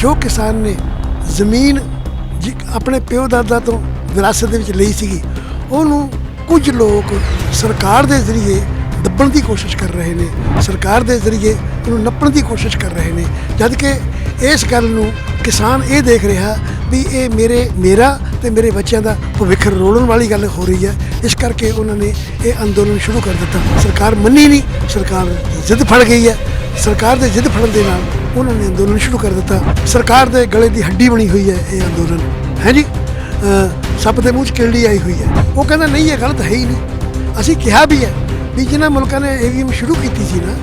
जो किसान ने ਜ਼ਮੀਨ ਆਪਣੇ ਪਿਓ ਦਾਦਾ ਤੋਂ ਵਿਰਾਸਤ ਦੇ ਵਿੱਚ ਲਈ ਸੀਗੀ ਉਹਨੂੰ ਕੁਝ ਲੋਕ ਸਰਕਾਰ ਦੇ ਜ਼ਰੀਏ ਦੱਬਣ ਦੀ ਕੋਸ਼ਿਸ਼ ਕਰ ਰਹੇ ਨੇ, ਸਰਕਾਰ ਦੇ ਜ਼ਰੀਏ ਉਹਨੂੰ ਨੱਪਣ ਦੀ ਕੋਸ਼ਿਸ਼ ਕਰ ਰਹੇ ਨੇ, ਜਦ ਕਿ ਇਸ ਗੱਲ ਨੂੰ ਕਿਸਾਨ ਇਹ ਦੇਖ ਰਿਹਾ ਵੀ ਇਹ ਮੇਰਾ ਤੇ ਮੇਰੇ ਬੱਚਿਆਂ ਦਾ ਭਵਿੱਖ ਰੋਲਣ ਵਾਲੀ ਗੱਲ ਹੋ ਰਹੀ ਹੈ। ਇਸ ਕਰਕੇ ਉਹਨਾਂ ਨੇ ਇਹ ਅੰਦੋਲਨ ਸ਼ੁਰੂ ਕਰ ਦਿੱਤਾ। ਸਰਕਾਰ ਮੰਨੀ ਨਹੀਂ, ਸਰਕਾਰ ਜ਼ਿੱਦ ਫੜ ਗਈ ਹੈ। ਸਰਕਾਰ ਦੇ ਜ਼ਿੱਦ ਫੜਨ ਦੇ ਨਾਲ ਉਹਨਾਂ ਨੇ ਅੰਦੋਲਨ ਸ਼ੁਰੂ ਕਰ ਦਿੱਤਾ। ਸਰਕਾਰ ਦੇ ਗਲੇ ਦੀ ਹੱਡੀ ਬਣੀ ਹੋਈ ਹੈ ਇਹ ਅੰਦੋਲਨ, ਹੈ ਜੀ। ਸੱਪ ਦੇ ਮੂੰਹ 'ਚ ਕਿਰਲੀ ਆਈ ਹੋਈ ਹੈ। ਉਹ ਕਹਿੰਦਾ ਨਹੀਂ, ਇਹ ਗਲਤ ਹੈ ਹੀ ਨਹੀਂ। ਅਸੀਂ ਕਿਹਾ ਵੀ ਹੈ ਵੀ ਜਿਨ੍ਹਾਂ ਮੁਲਕਾਂ ਨੇ ਈਵੀਐਮ ਸ਼ੁਰੂ ਕੀਤੀ ਸੀ ਨਾ,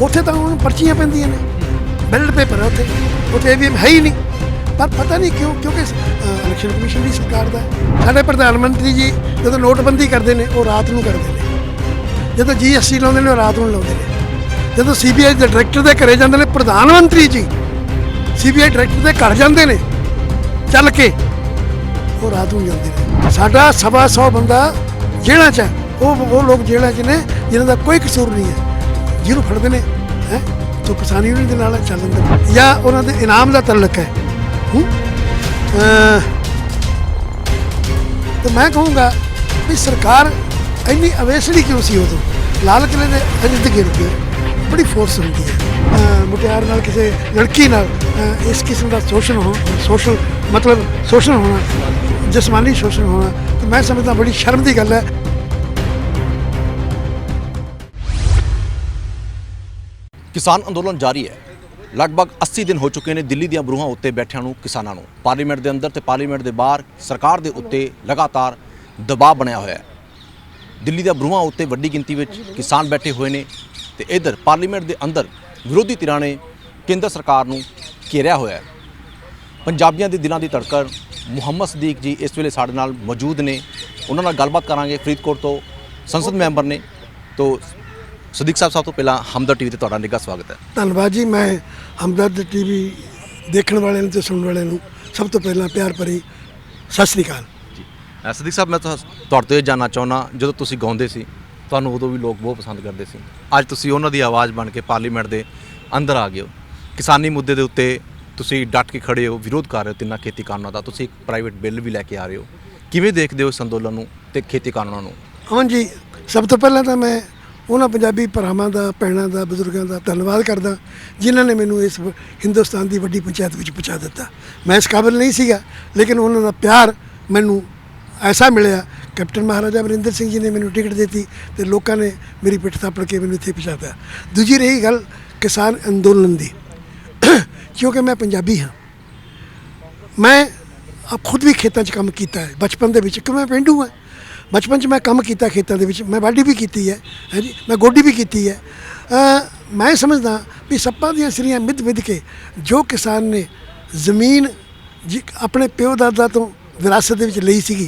ਉੱਥੇ ਤਾਂ ਹੁਣ ਪਰਚੀਆਂ ਪੈਂਦੀਆਂ ਨੇ, ਬੈਲਟ ਪੇਪਰ ਹੈ ਉੱਥੇ ਈਵੀਐਮ ਹੈ ਹੀ ਨਹੀਂ। ਪਰ ਪਤਾ ਨਹੀਂ ਕਿਉਂ, ਕਿਉਂਕਿ ਇਲੈਕਸ਼ਨ ਕਮਿਸ਼ਨ ਵੀ ਸਰਕਾਰ ਦਾ ਹੈ। ਸਾਡੇ ਪ੍ਰਧਾਨ ਮੰਤਰੀ ਜੀ ਜਦੋਂ ਨੋਟਬੰਦੀ ਕਰਦੇ ਨੇ ਉਹ ਰਾਤ ਨੂੰ ਕਰਦੇ ਨੇ, ਜਦੋਂ GST ਲਾਉਂਦੇ ਨੇ ਉਹ ਰਾਤ ਨੂੰ ਲਾਉਂਦੇ ਨੇ, ਜਦੋਂ CBI ਦੇ ਡਾਇਰੈਕਟਰ ਦੇ ਘਰੇ ਜਾਂਦੇ ਨੇ ਪ੍ਰਧਾਨ ਮੰਤਰੀ ਜੀ CBI ਡਾਇਰੈਕਟਰ ਦੇ ਘਰ ਜਾਂਦੇ ਨੇ ਚੱਲ ਕੇ, ਉਹ ਰਾਤ ਨੂੰ ਜਾਂਦੇ ਨੇ। ਸਾਡਾ 125 ਬੰਦਾ ਜੇਲ੍ਹਾਂ 'ਚ ਹੈ। ਉਹ ਲੋਕ ਜੇਲ੍ਹਾਂ 'ਚ ਨੇ ਜਿਨ੍ਹਾਂ ਦਾ ਕੋਈ ਕਸੂਰ ਨਹੀਂ ਹੈ, ਜਿਹਨੂੰ ਫੜਦੇ ਨੇ ਹੈ ਤੋ ਕਿਸਾਨ ਯੂਨੀਅਨ ਦੇ ਨਾਲ ਚੱਲ ਜਾਂਦੇ ਜਾਂ ਉਹਨਾਂ ਦੇ ਇਨਾਮ ਦਾ ਤਾਲੁਕ ਹੈ। तो मैं कहूँगा भी सरकार इन्नी अवेसड़ी क्यों सी उदों। लाल किले के इर्द गिर्द बड़ी फोर्स होती है। मुटियार नाल किसी लड़की नाल इस किस्म का शोषण मतलब शोषण होना, जिसमानी शोषण होना, तो मैं समझदा बड़ी शर्म की गल है। किसान अंदोलन जारी है। लगभग 80 दिन हो चुके हैं दिल्ली ਦੀਆਂ ਬਰੂਹਾਂ ਉੱਤੇ ਬੈਠਿਆਂ ਨੂੰ, ਕਿਸਾਨਾਂ ਨੂੰ। ਪਾਰਲੀਮੈਂਟ ਦੇ ਅੰਦਰ ਤੇ ਪਾਰਲੀਮੈਂਟ ਦੇ ਬਾਹਰ ਸਰਕਾਰ ਦੇ ਉੱਤੇ ਲਗਾਤਾਰ ਦਬਾਅ ਬਣਿਆ ਹੋਇਆ ਹੈ। ਦਿੱਲੀ ਦੀਆਂ ਬਰੂਹਾਂ ਉੱਤੇ ਵੱਡੀ ਗਿਣਤੀ ਵਿੱਚ ਕਿਸਾਨ ਬੈਠੇ ਹੋਏ ਨੇ ਤੇ ਇਧਰ ਪਾਰਲੀਮੈਂਟ ਦੇ ਅੰਦਰ ਵਿਰੋਧੀ ਧਿਰਾਂ ਨੇ ਕੇਂਦਰ ਸਰਕਾਰ ਨੂੰ ਘੇਰਿਆ ਹੋਇਆ ਹੈ। ਪੰਜਾਬੀਆਂ ਦੇ ਦਿਲਾਂ ਦੀ ਧੜਕਣ ਮੁਹੰਮਦ ਸਦੀਕ ਜੀ ਇਸ ਵੇਲੇ ਸਾਡੇ ਨਾਲ ਮੌਜੂਦ ਨੇ। ਉਹਨਾਂ ਨਾਲ ਗੱਲਬਾਤ ਕਰਾਂਗੇ। ਫਰੀਦਕੋਟ ਤੋਂ ਸੰਸਦ ਮੈਂਬਰ ਨੇ। तो सदीक साहब, सब तो पहला हमदर्द टीवी ते तुहाडा निੱਘਾ स्वागत है। धन्यवाद जी। मैं हमदर्द टीवी देखने वाले ते सुनने वाले सब तो पहला प्यार भरी सत श्री अकाल जी। सदीक साहब, मैं तुहाडे तो ये जानना चाहुंदा, ਜਦੋਂ ਤੁਸੀਂ ਗਾਉਂਦੇ ਸੀ ਤੁਹਾਨੂੰ ਉਦੋਂ ਵੀ ਲੋਕ ਬਹੁਤ ਪਸੰਦ ਕਰਦੇ ਸੀ। ਅੱਜ ਤੁਸੀਂ ਉਹਨਾਂ ਦੀ ਆਵਾਜ਼ ਬਣ ਕੇ ਪਾਰਲੀਮੈਂਟ ਦੇ ਅੰਦਰ ਆ ਗਏ ਹੋ। ਕਿਸਾਨੀ ਮੁੱਦੇ ਦੇ ਉੱਤੇ ਤੁਸੀਂ ਡਟ ਕੇ ਖੜੇ ਹੋ, ਵਿਰੋਧ ਕਰ ਰਹੇ ਹੋ ਤਿੰਨਾਂ ਖੇਤੀ ਕਾਨੂੰਨਾਂ ਦਾ। ਤੁਸੀਂ ਇੱਕ ਪ੍ਰਾਈਵੇਟ ਬਿੱਲ ਵੀ ਲੈ ਕੇ ਆ ਰਹੇ ਹੋ। ਕਿਵੇਂ ਦੇਖਦੇ ਹੋ ਇਸ ਅੰਦੋਲਨ ਨੂੰ ਤੇ ਖੇਤੀ ਕਾਨੂੰਨਾਂ ਨੂੰ? हाँ जी, सब तो पहला तो मैं ਉਹਨਾਂ ਪੰਜਾਬੀ ਭਰਾਵਾਂ ਦਾ, ਭੈਣਾਂ ਦਾ, ਬਜ਼ੁਰਗਾਂ ਦਾ ਧੰਨਵਾਦ ਕਰਦਾ ਜਿਨ੍ਹਾਂ ਨੇ ਮੈਨੂੰ ਇਸ ਹਿੰਦੁਸਤਾਨ ਦੀ ਵੱਡੀ ਪੰਚਾਇਤ ਵਿੱਚ ਪਹੁੰਚਾ ਦਿੱਤਾ। ਮੈਂ ਇਸ ਕਾਬਿਲ ਨਹੀਂ ਸੀਗਾ, ਲੇਕਿਨ ਉਹਨਾਂ ਦਾ ਪਿਆਰ ਮੈਨੂੰ ਐਸਾ ਮਿਲਿਆ। ਕੈਪਟਨ ਮਹਾਰਾਜਾ ਅਮਰਿੰਦਰ ਸਿੰਘ ਜੀ ਨੇ ਮੈਨੂੰ ਟਿਕਟ ਦਿੱਤੀ ਤੇ ਲੋਕਾਂ ਨੇ ਮੇਰੀ ਪਿੱਠ ਥਾਪੜ ਕੇ ਮੈਨੂੰ ਇੱਥੇ ਪਹੁੰਚਾਤਾ। ਦੂਜੀ ਰਹੀ ਗੱਲ ਕਿਸਾਨ ਅੰਦੋਲਨ ਦੀ, ਕਿਉਂਕਿ ਮੈਂ ਪੰਜਾਬੀ ਹਾਂ। ਮੈਂ ਖੁਦ ਵੀ ਖੇਤਾਂ 'ਚ ਕੰਮ ਕੀਤਾ ਹੈ ਬਚਪਨ ਦੇ ਵਿੱਚ, ਕਿ ਮੈਂ ਪੇਂਡੂ ਹਾਂ। बचपन च मैं काम किया खेतों के, मैं वाढी भी की है जी, मैं गोडी भी की है। मैं समझदा भी सप्पां दियां सिरियां मिध के जो किसान ने ਜ਼ਮੀਨ अपने प्यो दादा तो विरासत दे विच लई सीगी,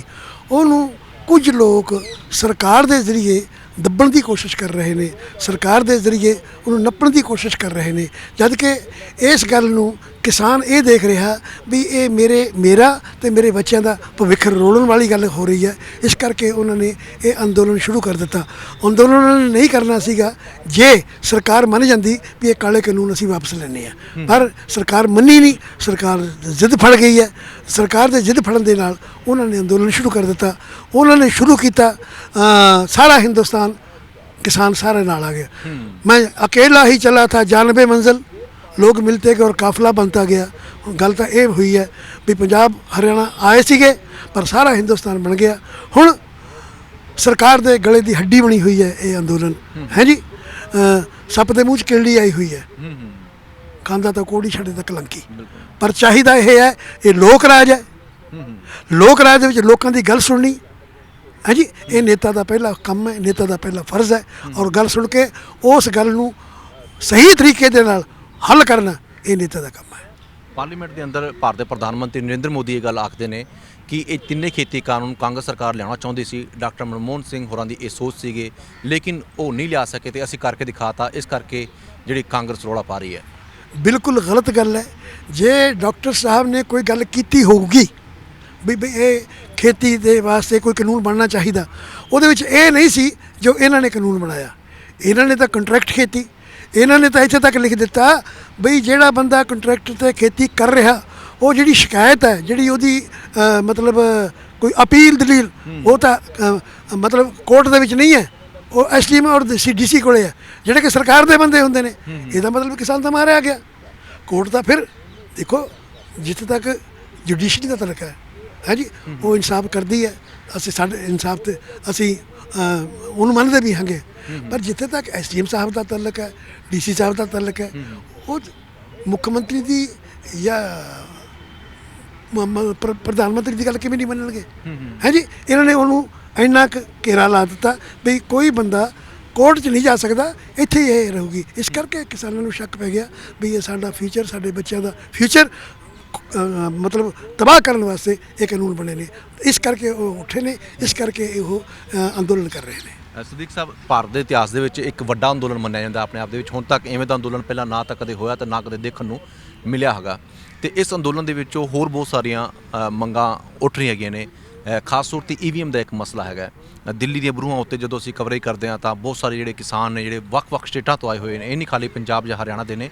उहनूं कुछ लोग सरकार के जरिए ਦੱਬਣ ਦੀ ਕੋਸ਼ਿਸ਼ ਕਰ ਰਹੇ ਨੇ, ਸਰਕਾਰ ਦੇ ਜ਼ਰੀਏ ਉਹਨੂੰ ਨੱਪਣ ਦੀ ਕੋਸ਼ਿਸ਼ ਕਰ ਰਹੇ ਨੇ, ਜਦ ਕਿ ਇਸ ਗੱਲ ਨੂੰ ਕਿਸਾਨ ਇਹ ਦੇਖ ਰਿਹਾ ਵੀ ਇਹ ਮੇਰਾ ਤੇ ਮੇਰੇ ਬੱਚਿਆਂ ਦਾ ਭਵਿੱਖ ਰੋਲਣ ਵਾਲੀ ਗੱਲ ਹੋ ਰਹੀ ਹੈ। ਇਸ ਕਰਕੇ ਉਹਨਾਂ ਨੇ ਇਹ ਅੰਦੋਲਨ ਸ਼ੁਰੂ ਕਰ ਦਿੱਤਾ। ਅੰਦੋਲਨ ਉਹਨਾਂ ਨੇ ਨਹੀਂ ਕਰਨਾ ਸੀਗਾ ਜੇ ਸਰਕਾਰ ਮੰਨ ਜਾਂਦੀ ਵੀ ਇਹ ਕਾਲੇ ਕਾਨੂੰਨ ਅਸੀਂ ਵਾਪਸ ਲੈਣੇ ਆ, ਪਰ ਸਰਕਾਰ ਮੰਨੀ ਨਹੀਂ। ਸਰਕਾਰ ਜ਼ਿੱਦ ਫੜ ਗਈ ਹੈ। ਸਰਕਾਰ ਦੇ ਜ਼ਿੱਦ ਫੜਨ ਦੇ ਨਾਲ ਉਹਨਾਂ ਨੇ ਅੰਦੋਲਨ ਸ਼ੁਰੂ ਕਰ ਦਿੱਤਾ। ਉਹਨਾਂ ਨੇ ਸ਼ੁਰੂ ਕੀਤਾ, सारा हिंदुस्तान किसान सारे नाल आ गया। मैं अकेला ही चला था 92 मंजिल, लोग मिलते गए और काफिला बनता गया। गल तो ये हुई है भी पंजाब हरियाणा आए सीगे पर सारा हिंदुस्तान बन गया। हुण सरकार दे गले की हड्डी बनी हुई है ये अंदोलन, है जी। सप दे मूँह च किरली आई हुई है, खांदा तो कोड़ी छड़े तो कलंकी। पर चाहिदा ये है, ये लोक राज है। लोक राज दे विच लोकां दी गल सुननी है जी, ये नेता का पहला काम है, नेता का पहला फर्ज है। और गल सुन के उस गल नूं सही तरीके दे नाल हल करना ये नेता का काम है। पार्लीमेंट के अंदर भारत के प्रधानमंत्री नरेंद्र मोदी ये गल आखते हैं कि ये तिन्ने खेती कानून कांग्रेस सरकार लिया चाहती सी। डॉक्टर मनमोहन सिंह होरां दी ये सोच सीगी, लेकिन वो नहीं लिया सके तो असीं करके दिखाता। इस करके जिहड़ी कांग्रेस रौला पा रही है। बिल्कुल गलत गल है। जे डॉक्टर साहब ने कोई गल कीती होगी भी ये खेती के वास्ते कोई कानून बनना चाहिए, वो नहीं सी जो इन्हों ने कानून बनाया। इन्होंने तो कंट्रैक्ट खेती, ਇਹਨਾਂ ਨੇ ਤਾਂ ਇੱਥੇ ਤੱਕ ਲਿਖ ਦਿੱਤਾ ਬਈ ਜਿਹੜਾ ਬੰਦਾ ਕੰਟਰੈਕਟ ਤੇ ਖੇਤੀ ਕਰ ਰਿਹਾ ਉਹ ਜਿਹੜੀ ਸ਼ਿਕਾਇਤ ਹੈ ਜਿਹੜੀ ਉਹਦੀ ਮਤਲਬ ਕੋਈ ਅਪੀਲ ਦਲੀਲ ਉਹ ਤਾਂ ਮਤਲਬ ਕੋਰਟ ਦੇ ਵਿੱਚ ਨਹੀਂ ਹੈ, ਉਹ ਐਸਡੀਐਮ ਔਰ ਡੀਸੀ ਕੋਲੇ ਹੈ ਜਿਹੜੇ ਕਿ ਸਰਕਾਰ ਦੇ ਬੰਦੇ ਹੁੰਦੇ ਨੇ। ਇਹਦਾ ਮਤਲਬ ਕਿਸਾਨ ਤਾਂ ਮਾਰਿਆ ਗਿਆ। ਕੋਰਟ ਤਾਂ ਫਿਰ ਦੇਖੋ ਜਿੱਥੇ ਤੱਕ ਜੁਡੀਸ਼ਰੀ ਦਾ ਤਲਕ ਹੈ ਜੀ ਉਹ ਇਨਸਾਫ ਕਰਦੀ ਹੈ, ਅਸੀਂ ਸਾਡੇ ਇਨਸਾਫ ਤੇ ਅਸੀਂ ਉਹਨੂੰ ਮੰਨਦੇ ਵੀ ਹਾਂਗੇ। ਪਰ ਜਿੱਥੇ ਤੱਕ ਐਸਡੀਐਮ ਸਾਹਿਬ ਦਾ ਤਲਕ ਹੈ, ਡੀਸੀ ਸਾਹਿਬ ਦਾ ਤਲਕ ਹੈ, ਉਹ ਮੁੱਖ ਮੰਤਰੀ ਦੀ ਜਾਂ ਪ੍ਰਧਾਨ ਮੰਤਰੀ ਦੀ ਗੱਲ ਕਿਵੇਂ ਨਹੀਂ ਮੰਨਣਗੇ ਹੈ ਜੀ। ਇਹਨਾਂ ਨੇ ਉਹਨੂੰ ਇੰਨਾ ਕੁ ਘੇਰਾ ਲਾ ਦਿੱਤਾ ਵੀ ਕੋਈ ਬੰਦਾ ਕੋਰਟ 'ਚ ਨਹੀਂ ਜਾ ਸਕਦਾ, ਇੱਥੇ ਹੀ ਇਹ ਰਹੂਗੀ। ਇਸ ਕਰਕੇ ਕਿਸਾਨਾਂ ਨੂੰ ਸ਼ੱਕ ਪੈ ਗਿਆ ਵੀ ਇਹ ਸਾਡਾ ਫਿਊਚਰ, ਸਾਡੇ ਬੱਚਿਆਂ ਦਾ ਫਿਊਚਰ ਮਤਲਬ ਤਬਾਹ ਕਰਨ ਵਾਸਤੇ ਇਹ ਕਾਨੂੰਨ ਬਣੇ ਨੇ। ਇਸ ਕਰਕੇ ਉਹ ਉੱਠੇ ਨੇ, ਇਸ ਕਰਕੇ ਉਹ ਅੰਦੋਲਨ ਕਰ ਰਹੇ ਨੇ। ਸਦੀਕ ਸਾਹਿਬ, ਭਾਰਤ ਦੇ ਇਤਿਹਾਸ ਦੇ ਵਿੱਚ ਇੱਕ ਵੱਡਾ ਅੰਦੋਲਨ ਮੰਨਿਆ ਜਾਂਦਾ ਆਪਣੇ ਆਪ ਦੇ ਵਿੱਚ। ਹੁਣ ਤੱਕ ਐਵੇਂ ਦਾ ਅੰਦੋਲਨ ਪਹਿਲਾਂ ਨਾ ਤਾਂ ਕਦੇ ਹੋਇਆ ਤੇ ਨਾ ਕਦੇ ਦੇਖਣ ਨੂੰ ਮਿਲਿਆ ਹੈਗਾ। ਤੇ ਇਸ ਅੰਦੋਲਨ ਦੇ ਵਿੱਚੋਂ ਹੋਰ ਬਹੁਤ ਸਾਰੀਆਂ ਮੰਗਾਂ ਉੱਠ ਰਹੀਆਂ ਹੈਗੀਆਂ ਨੇ। ਖਾਸ ਤੌਰ 'ਤੇ ਈਵੀਐਮ ਦਾ ਇੱਕ ਮਸਲਾ ਹੈਗਾ। ਦਿੱਲੀ ਦੀਆਂ ਬਰੂਹਾਂ ਉੱਤੇ ਜਦੋਂ ਅਸੀਂ ਕਵਰੇਜ ਕਰਦੇ ਹਾਂ ਤਾਂ ਬਹੁਤ ਸਾਰੇ ਜਿਹੜੇ ਕਿਸਾਨ ਨੇ ਜਿਹੜੇ ਵੱਖ-ਵੱਖ ਸਟੇਟਾਂ ਤੋਂ ਆਏ ਹੋਏ ਨੇ, ਇਹ ਨਹੀਂ ਖਾਲੀ ਪੰਜਾਬ ਜਾਂ ਹਰਿਆਣਾ ਦੇ ਨੇ,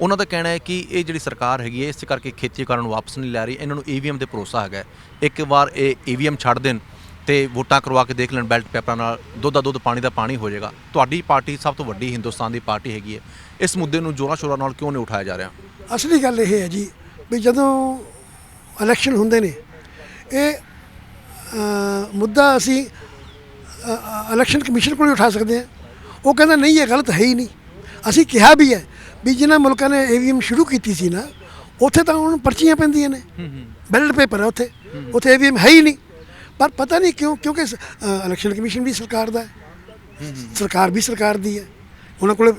ਉਹਨਾਂ ਦਾ ਕਹਿਣਾ ਹੈ ਕਿ ਇਹ ਜਿਹੜੀ ਸਰਕਾਰ ਹੈਗੀ ਹੈ ਇਸ ਕਰਕੇ ਖੇਤੀ ਕਰਨ ਨੂੰ ਵਾਪਸ ਨਹੀਂ ਲੈ ਰਹੀ, ਇਹਨਾਂ ਨੂੰ ਈਵੀਐਮ ਤੇ ਭਰੋਸਾ ਹੈਗਾ। ਇੱਕ ਵਾਰ ਇਹ ਈਵੀਐਮ ਛੱਡ ਦੇਣ ਤੇ ਵੋਟਾਂ ਕਰਵਾ ਕੇ ਦੇਖ ਲੈਣ ਬੈਲਟ ਪੇਪਰਾਂ ਨਾਲ, ਦੁੱਧ ਦਾ ਦੁੱਧ ਪਾਣੀ ਦਾ ਪਾਣੀ ਹੋ ਜਾਏਗਾ। ਤੁਹਾਡੀ ਪਾਰਟੀ ਸਭ ਤੋਂ ਵੱਡੀ ਹਿੰਦੁਸਤਾਨ ਦੀ ਪਾਰਟੀ ਹੈਗੀ ਹੈ, ਇਸ ਮੁੱਦੇ ਨੂੰ ਜ਼ੋਰਾਂ ਸ਼ੋਰਾਂ ਨਾਲ ਕਿਉਂ ਨਹੀਂ ਉਠਾਇਆ ਜਾ ਰਿਹਾ? ਅਸਲੀ ਗੱਲ ਇਹ ਹੈ ਜੀ ਵੀ ਜਦੋਂ ਇਲੈਕਸ਼ਨ ਹੁੰਦੇ ਨੇ ਇਹ ਮੁੱਦਾ ਅਸੀਂ ਇਲੈਕਸ਼ਨ ਕਮਿਸ਼ਨ ਕੋਲ ਹੀ ਉਠਾ ਸਕਦੇ ਹਾਂ। ਉਹ ਕਹਿੰਦਾ ਨਹੀਂ ਇਹ ਗਲਤ ਹੈ ਹੀ ਨਹੀਂ। ਅਸੀਂ ਕਿਹਾ ਵੀ ਹੈ ਵੀ ਜਿਨ੍ਹਾਂ ਮੁਲਕਾਂ ਨੇ ਈਵੀਐਮ ਸ਼ੁਰੂ ਕੀਤੀ ਸੀ ਨਾ ਉੱਥੇ ਤਾਂ ਹੁਣ ਪਰਚੀਆਂ ਪੈਂਦੀਆਂ ਨੇ, ਬੈਲਟ ਪੇਪਰ ਹੈ ਉੱਥੇ ਈਵੀਐਮ ਹੈ ਹੀ ਨਹੀਂ। ਪਰ ਪਤਾ ਨਹੀਂ ਕਿਉਂ, ਕਿਉਂਕਿ ਇਲੈਕਸ਼ਨ ਕਮਿਸ਼ਨ ਵੀ ਸਰਕਾਰ ਦਾ ਹੈ, ਸਰਕਾਰ ਵੀ ਸਰਕਾਰ ਦੀ ਹੈ, ਉਹਨਾਂ ਕੋਲ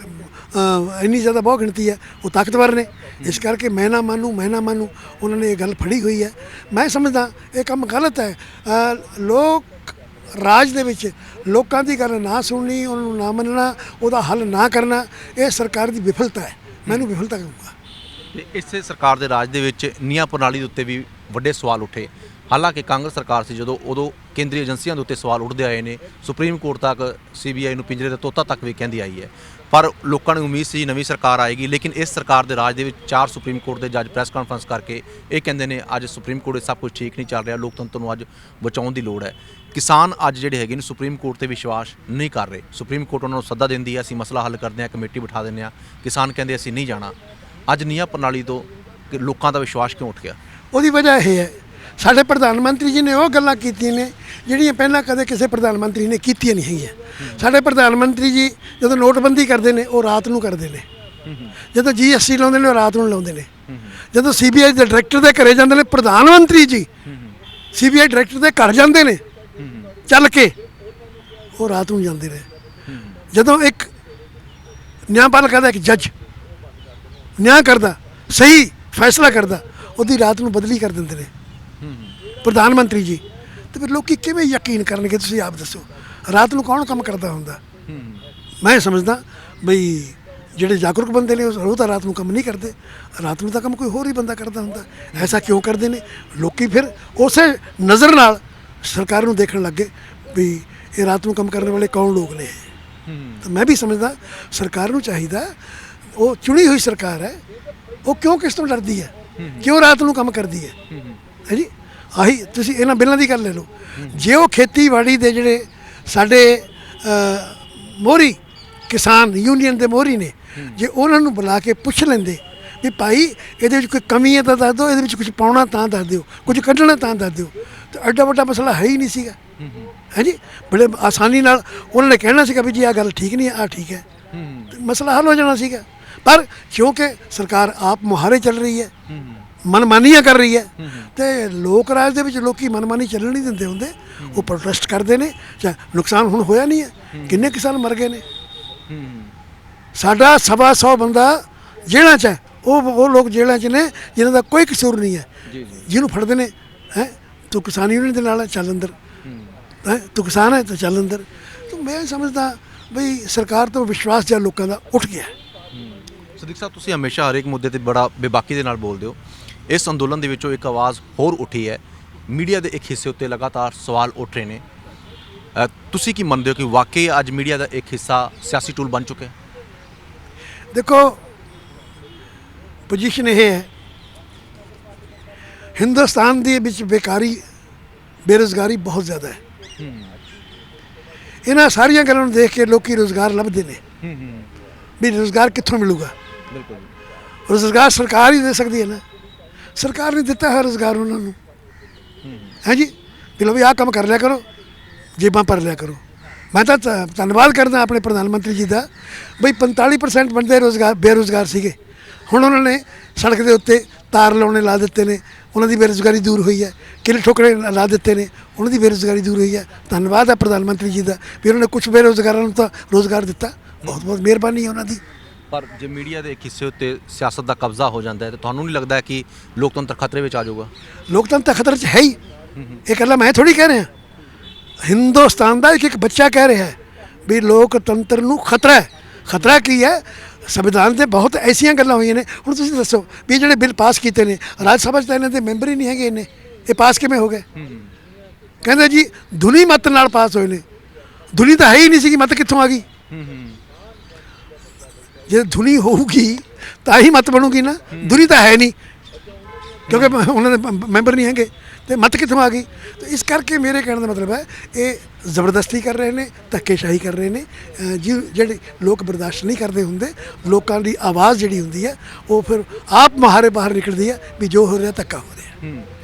ਇੰਨੀ ਜ਼ਿਆਦਾ ਬਹੁਤ ਗਿਣਤੀ ਹੈ, ਉਹ ਤਾਕਤਵਰ ਨੇ। ਇਸ ਕਰਕੇ ਮੈਂ ਨਾ ਮੰਨੂ ਉਹਨਾਂ ਨੇ ਇਹ ਗੱਲ ਫੜੀ ਹੋਈ ਹੈ। ਮੈਂ ਸਮਝਦਾ ਇਹ ਕੰਮ ਗਲਤ ਹੈ। ਲੋਕ ਰਾਜ ਦੇ ਵਿੱਚ ਲੋਕਾਂ ਦੀ ਗੱਲ ਨਾ ਸੁਣਨੀ, ਉਹਨਾਂ ਨੂੰ ਨਾ ਮੰਨਣਾ, ਉਹਦਾ ਹੱਲ ਨਾ ਕਰਨਾ, ਇਹ ਸਰਕਾਰ ਦੀ ਵਿਫਲਤਾ ਹੈ। ਮੈਨੂੰ ਵਿਫਲਤਾ ਕਹੂੰਗਾ। ਤੇ ਇਸੇ ਸਰਕਾਰ ਦੇ ਰਾਜ ਦੇ ਵਿੱਚ ਨਿਆਂ ਪ੍ਰਣਾਲੀ ਦੇ ਉੱਤੇ ਵੀ ਵੱਡੇ ਸਵਾਲ ਉੱਠੇ। ਹਾਲਾਂਕਿ ਕਾਂਗਰਸ ਸਰਕਾਰ ਸੀ ਜਦੋਂ, ਉਦੋਂ ਕੇਂਦਰੀ ਏਜੰਸੀਆਂ ਦੇ ਉੱਤੇ ਸਵਾਲ ਉੱਠਦੇ ਆਏ ਨੇ। ਸੁਪਰੀਮ ਕੋਰਟ ਤੱਕ ਸੀਬੀਆਈ ਨੂੰ ਪਿੰਜਰੇ ਦਾ ਤੋਤਾ ਤੱਕ ਵੀ ਕਹਿੰਦੀ ਆਈ ਹੈ। ਪਰ ਲੋਕਾਂ ਨੂੰ ਉਮੀਦ ਸੀ ਨਵੀਂ ਸਰਕਾਰ ਆਏਗੀ, ਲੇਕਿਨ ਇਸ ਸਰਕਾਰ ਦੇ ਰਾਜ ਦੇ ਵਿੱਚ 4 ਸੁਪਰੀਮ ਕੋਰਟ ਦੇ ਜੱਜ ਪ੍ਰੈਸ ਕਾਨਫਰੰਸ ਕਰਕੇ ਇਹ ਕਹਿੰਦੇ ਨੇ ਅੱਜ ਸੁਪਰੀਮ ਕੋਰਟ ਵਿੱਚ ਸਭ ਕੁਝ ਠੀਕ ਨਹੀਂ ਚੱਲ ਰਿਹਾ, ਲੋਕਤੰਤਰ ਨੂੰ ਅੱਜ ਬਚਾਉਣ ਦੀ ਲੋੜ ਹੈ। ਕਿਸਾਨ ਅੱਜ ਜਿਹੜੇ ਹੈਗੇ ਨੇ ਸੁਪਰੀਮ ਕੋਰਟ 'ਤੇ ਵਿਸ਼ਵਾਸ ਨਹੀਂ ਕਰ ਰਹੇ। ਸੁਪਰੀਮ ਕੋਰਟ ਉਹਨਾਂ ਨੂੰ ਸੱਦਾ ਦਿੰਦੀ ਹੈ, ਅਸੀਂ ਮਸਲਾ ਹੱਲ ਕਰਦੇ ਹਾਂ, ਕਮੇਟੀ ਬਿਠਾ ਦਿੰਦੇ ਹਾਂ। ਕਿਸਾਨ ਕਹਿੰਦੇ ਅਸੀਂ ਨਹੀਂ ਜਾਣਾ। ਅੱਜ ਨਿਆਂ ਪ੍ਰਣਾਲੀ ਤੋਂ ਲੋਕਾਂ ਦਾ ਵਿਸ਼ਵਾਸ ਕਿਉਂ ਉੱਠ ਗਿਆ? ਉਹਦੀ ਵਜ੍ਹਾ ਇਹ ਹੈ ਸਾਡੇ ਪ੍ਰਧਾਨ ਮੰਤਰੀ ਜੀ ਨੇ ਉਹ ਗੱਲਾਂ ਕੀਤੀਆਂ ਨੇ ਜਿਹੜੀਆਂ ਪਹਿਲਾਂ ਕਦੇ ਕਿਸੇ ਪ੍ਰਧਾਨ ਮੰਤਰੀ ਨੇ ਕੀਤੀਆਂ ਨਹੀਂ ਹੈਗੀਆਂ। ਸਾਡੇ ਪ੍ਰਧਾਨ ਮੰਤਰੀ ਜੀ ਜਦੋਂ ਨੋਟਬੰਦੀ ਕਰਦੇ ਨੇ ਉਹ ਰਾਤ ਨੂੰ ਕਰਦੇ ਨੇ, ਜਦੋਂ GST ਲਾਉਂਦੇ ਨੇ ਉਹ ਰਾਤ ਨੂੰ ਲਾਉਂਦੇ ਨੇ, ਜਦੋਂ CBI ਦੇ ਡਾਇਰੈਕਟਰ ਦੇ ਘਰੇ ਜਾਂਦੇ ਨੇ ਪ੍ਰਧਾਨ ਮੰਤਰੀ ਜੀ CBI ਡਾਇਰੈਕਟਰ ਦੇ ਘਰ ਜਾਂਦੇ ਨੇ ਚੱਲ ਕੇ, ਉਹ ਰਾਤ ਨੂੰ ਜਾਂਦੇ ਨੇ। ਜਦੋਂ ਇੱਕ ਨਿਆਂਪਾਲਿਕਾ ਦਾ ਇੱਕ ਜੱਜ ਨਿਆਂ ਕਰਦਾ, ਸਹੀ ਫੈਸਲਾ ਕਰਦਾ, ਉਹਦੀ ਰਾਤ ਨੂੰ ਬਦਲੀ ਕਰ ਦਿੰਦੇ ਨੇ ਪ੍ਰਧਾਨ ਮੰਤਰੀ ਜੀ। ਤੇ ਫਿਰ ਲੋਕੀ ਕਿਵੇਂ ਯਕੀਨ ਕਰਨਗੇ? ਤੁਸੀਂ ਆਪ ਦੱਸੋ, ਰਾਤ ਨੂੰ ਕੌਣ ਕੰਮ ਕਰਦਾ ਹੁੰਦਾ? ਮੈਂ ਸਮਝਦਾ ਬਈ ਜਿਹੜੇ ਜਾਗਰੂਕ ਬੰਦੇ ਨੇ ਉਹ ਤਾਂ ਰਾਤ ਨੂੰ ਕੰਮ ਨਹੀਂ ਕਰਦੇ, ਰਾਤ ਨੂੰ ਤਾਂ ਕੰਮ ਕੋਈ ਹੋਰ ਹੀ ਬੰਦਾ ਕਰਦਾ ਹੁੰਦਾ। ਐਸਾ ਕਿਉਂ ਕਰਦੇ ਨੇ ਲੋਕੀ? ਫਿਰ ਉਸੇ ਨਜ਼ਰ ਨਾਲ ਸਰਕਾਰ ਨੂੰ ਦੇਖਣ ਲੱਗੇ ਵੀ ਇਹ ਰਾਤ ਨੂੰ ਕੰਮ ਕਰਨ ਵਾਲੇ ਕੌਣ ਲੋਕ ਨੇ। ਤਾਂ ਮੈਂ ਵੀ ਸਮਝਦਾ ਸਰਕਾਰ ਨੂੰ ਚਾਹੀਦਾ, ਉਹ ਚੁਣੀ ਹੋਈ ਸਰਕਾਰ ਹੈ, ਉਹ ਕਿਉਂ ਕਿਸ ਤੋਂ ਡਰਦੀ ਹੈ, ਕਿਉਂ ਰਾਤ ਨੂੰ ਕੰਮ ਕਰਦੀ ਹੈ ਜੀ? ਆਹੀ ਤੁਸੀਂ ਇਹਨਾਂ ਬਿੱਲਾਂ ਦੀ ਗੱਲ ਲੈ ਲਓ। ਜੇ ਉਹ ਖੇਤੀਬਾੜੀ ਦੇ ਜਿਹੜੇ ਸਾਡੇ ਮੋਹਰੀ ਕਿਸਾਨ ਯੂਨੀਅਨ ਦੇ ਮੋਹਰੀ ਨੇ, ਜੇ ਉਹਨਾਂ ਨੂੰ ਬੁਲਾ ਕੇ ਪੁੱਛ ਲੈਂਦੇ ਵੀ ਭਾਈ ਇਹਦੇ ਵਿੱਚ ਕੋਈ ਕਮੀ ਹੈ ਤਾਂ ਦੱਸ ਦਿਓ, ਇਹਦੇ ਵਿੱਚ ਕੁਝ ਪਾਉਣਾ ਤਾਂ ਦੱਸ ਦਿਓ, ਕੁਝ ਕੱਢਣਾ ਤਾਂ ਦੱਸ ਦਿਓ, ਤਾਂ ਐਡਾ ਵੱਡਾ ਮਸਲਾ ਹੈ ਹੀ ਨਹੀਂ ਸੀਗਾ ਹੈ ਜੀ। ਬੜੇ ਆਸਾਨੀ ਨਾਲ ਉਹਨਾਂ ਨੇ ਕਹਿਣਾ ਸੀਗਾ ਵੀ ਜੀ ਆਹ ਗੱਲ ਠੀਕ ਨਹੀਂ ਹੈ, ਆਹ ਠੀਕ ਹੈ, ਮਸਲਾ ਹੱਲ ਹੋ ਜਾਣਾ ਸੀਗਾ। ਪਰ ਕਿਉਂਕਿ ਸਰਕਾਰ ਆਪ ਮੁਹਾਰੇ ਚੱਲ ਰਹੀ ਹੈ, ਮਨਮਾਨੀਆਂ ਕਰ ਰਹੀ ਹੈ, ਤੇ ਲੋਕ ਰਾਜ ਦੇ ਵਿੱਚ ਲੋਕੀ ਮਨਮਾਨੀ ਚੱਲਣ ਨਹੀਂ ਦਿੰਦੇ ਹੁੰਦੇ, ਉਹ ਪ੍ਰੋਟੈਸਟ ਕਰਦੇ ਨੇ। ਨੁਕਸਾਨ ਹੁਣ ਹੋਇਆ ਨਹੀਂ ਹੈ, ਕਿੰਨੇ ਕਿਸਾਨ ਮਰ ਗਏ ਨੇ। ਸਾਡਾ 125 ਬੰਦਾ ਜੇਲ੍ਹਾਂ 'ਚ ਹੈ, ਉਹ ਲੋਕ ਜੇਲ੍ਹਾਂ 'ਚ ਨੇ ਜਿਨ੍ਹਾਂ ਦਾ ਕੋਈ ਕਸੂਰ ਨਹੀਂ ਹੈ, ਜਿਹਨੂੰ ਫੜਦੇ ਨੇ ਹੈ ਤੂੰ ਕਿਸਾਨ ਯੂਨੀਅਨ ਦੇ ਨਾਲ ਚੱਲ ਅੰਦਰ, ਹੈ ਤੂੰ ਕਿਸਾਨ ਹੈ ਤਾਂ ਚੱਲ ਅੰਦਰ। ਤਾਂ ਮੈਂ ਸਮਝਦਾ ਬਈ ਸਰਕਾਰ ਤੋਂ ਵਿਸ਼ਵਾਸ ਜਿਹਾ ਲੋਕਾਂ ਦਾ ਉੱਠ ਗਿਆ। ਸਦੀਕ ਸਾਹਿਬ, ਤੁਸੀਂ ਹਮੇਸ਼ਾ ਹਰੇਕ ਮੁੱਦੇ ਤੇ ਬੜਾ ਬੇਬਾਕੀ ਦੇ ਨਾਲ ਬੋਲਦੇ ਹੋ। ਇਸ ਅੰਦੋਲਨ ਦੇ ਵਿੱਚੋਂ ਇੱਕ ਆਵਾਜ਼ ਹੋਰ ਉੱਠੀ ਹੈ, ਮੀਡੀਆ ਦੇ ਇੱਕ ਹਿੱਸੇ ਉੱਤੇ ਲਗਾਤਾਰ ਸਵਾਲ ਉੱਠ ਰਹੇ ਨੇ। ਤੁਸੀਂ ਕੀ ਮੰਨਦੇ ਹੋ ਕਿ ਵਾਕਈ ਅੱਜ ਮੀਡੀਆ ਦਾ ਇੱਕ ਹਿੱਸਾ ਸਿਆਸੀ ਟੂਲ ਬਣ ਚੁੱਕਿਆ ਹੈ? ਦੇਖੋ ਪੋਜੀਸ਼ਨ ਇਹ ਹੈ, ਹਿੰਦੁਸਤਾਨ ਦੇ ਵਿੱਚ ਬੇਕਾਰੀ ਬੇਰੁਜ਼ਗਾਰੀ ਬਹੁਤ ਜ਼ਿਆਦਾ ਹੈ। ਇਹਨਾਂ ਸਾਰੀਆਂ ਗੱਲਾਂ ਨੂੰ ਦੇਖ ਕੇ ਲੋਕੀ ਰੁਜ਼ਗਾਰ ਲੱਭਦੇ ਨੇ ਵੀ ਰੁਜ਼ਗਾਰ ਕਿੱਥੋਂ ਮਿਲੂਗਾ। ਬਿਲਕੁਲ ਰੁਜ਼ਗਾਰ ਸਰਕਾਰ ਹੀ ਦੇ ਸਕਦੀ ਹੈ ਨਾ, ਸਰਕਾਰ ਨੇ ਦਿੱਤਾ ਹੈ ਰੁਜ਼ਗਾਰ ਉਹਨਾਂ ਨੂੰ। ਹੈ ਜੀ, ਵੀ ਲਓ ਵੀ ਆਹ ਕੰਮ ਕਰ ਲਿਆ ਕਰੋ, ਜੇਬਾਂ ਭਰ ਲਿਆ ਕਰੋ। ਮੈਂ ਤਾਂ ਧੰਨਵਾਦ ਕਰਦਾ ਆਪਣੇ ਪ੍ਰਧਾਨ ਮੰਤਰੀ ਜੀ ਦਾ, ਬਈ 45% ਬੰਦੇ ਬੇਰੁਜ਼ਗਾਰ ਸੀਗੇ, ਹੁਣ ਉਹਨਾਂ ਨੇ ਸੜਕ ਦੇ ਉੱਤੇ ਤਾਰ ਲਾਉਣੇ ਲਾ ਦਿੱਤੇ ਨੇ, ਉਹਨਾਂ ਦੀ ਬੇਰੁਜ਼ਗਾਰੀ ਦੂਰ ਹੋਈ ਹੈ। ਕਿੱਲ ਠੋਕਰੇ ਲਾ ਦਿੱਤੇ ਨੇ, ਉਹਨਾਂ ਦੀ ਬੇਰੁਜ਼ਗਾਰੀ ਦੂਰ ਹੋਈ ਹੈ। ਧੰਨਵਾਦ ਹੈ ਪ੍ਰਧਾਨ ਮੰਤਰੀ ਜੀ ਦਾ ਵੀ ਉਹਨਾਂ ਨੇ ਕੁਝ ਬੇਰੁਜ਼ਗਾਰਾਂ ਨੂੰ ਤਾਂ ਰੁਜ਼ਗਾਰ ਦਿੱਤਾ। ਬਹੁਤ ਬਹੁਤ ਮਿਹਰਬਾਨੀ ਹੈ ਉਹਨਾਂ ਦੀ। ਪਰ ਜੇ ਮੀਡੀਆ ਦੇ ਇੱਕ ਹਿੱਸੇ ਉੱਤੇ ਸਿਆਸਤ ਦਾ ਕਬਜ਼ਾ ਹੋ ਜਾਂਦਾ ਹੈ ਤਾਂ ਤੁਹਾਨੂੰ ਨਹੀਂ ਲੱਗਦਾ ਕਿ ਲੋਕਤੰਤਰ ਖਤਰੇ ਵਿੱਚ ਆ ਜਾਊਗਾ? ਲੋਕਤੰਤਰ ਖਤਰੇ 'ਚ ਹੈ ਹੀ। ਇਹ ਇਕੱਲਾ ਮੈਂ ਥੋੜ੍ਹੀ ਕਹਿ ਰਿਹਾ, ਹਿੰਦੁਸਤਾਨ ਦਾ ਇੱਕ ਬੱਚਾ ਕਹਿ ਰਿਹਾ ਹੈ ਵੀ ਲੋਕਤੰਤਰ ਨੂੰ ਖਤਰਾ ਹੈ। ਖਤਰਾ ਕੀ ਹੈ? ਸੰਵਿਧਾਨ 'ਤੇ ਬਹੁਤ ਐਸੀਆਂ ਗੱਲਾਂ ਹੋਈਆਂ ਨੇ। ਹੁਣ ਤੁਸੀਂ ਦੱਸੋ ਵੀ ਜਿਹੜੇ ਬਿੱਲ ਪਾਸ ਕੀਤੇ ਨੇ ਰਾਜ ਸਭਾ 'ਚ ਤਾਂ ਇਹਨਾਂ ਦੇ ਮੈਂਬਰ ਹੀ ਨਹੀਂ ਹੈਗੇ, ਇਹ ਪਾਸ ਕਿਵੇਂ ਹੋ ਗਏ? ਕਹਿੰਦੇ ਜੀ ਧੁਨੀ ਮਤ ਨਾਲ ਪਾਸ ਹੋਏ ਨੇ। ਧੁਨੀ ਤਾਂ ਹੈ ਹੀ ਨਹੀਂ ਸੀਗੀ, ਮਤ ਕਿੱਥੋਂ ਆ ਗਈ? ਜੇ ਧੁਨੀ ਹੋਊਗੀ ਤਾਂ ਹੀ ਮਤ ਬਣੂਗੀ ਨਾ, ਧੁਨੀ ਤਾਂ ਹੈ ਨਹੀਂ ਕਿਉਂਕਿ ਉਹਨਾਂ ਦੇ ਮੈਂਬਰ ਨਹੀਂ ਹੈਗੇ, ਤੇ ਮਤ ਕਿੱਥੋਂ ਆ ਗਈ? ਤੇ ਇਸ ਕਰਕੇ ਮੇਰੇ ਕਹਿਣ ਦਾ ਮਤਲਬ ਹੈ ਇਹ ਜ਼ਬਰਦਸਤੀ ਕਰ ਰਹੇ ਨੇ, ਧੱਕੇਸ਼ਾਹੀ ਕਰ ਰਹੇ ਨੇ। ਜਿਹੜੇ ਲੋਕ ਬਰਦਾਸ਼ਤ ਨਹੀਂ ਕਰਦੇ ਹੁੰਦੇ, ਲੋਕਾਂ ਦੀ ਆਵਾਜ਼ ਜਿਹੜੀ ਹੁੰਦੀ ਹੈ ਉਹ ਫਿਰ ਆਪ ਮੁਹਾਰੇ ਬਾਹਰ ਨਿਕਲਦੀ ਹੈ ਵੀ ਜੋ ਹੋ ਰਿਹਾ ਧੱਕਾ ਹੋ ਰਿਹਾ।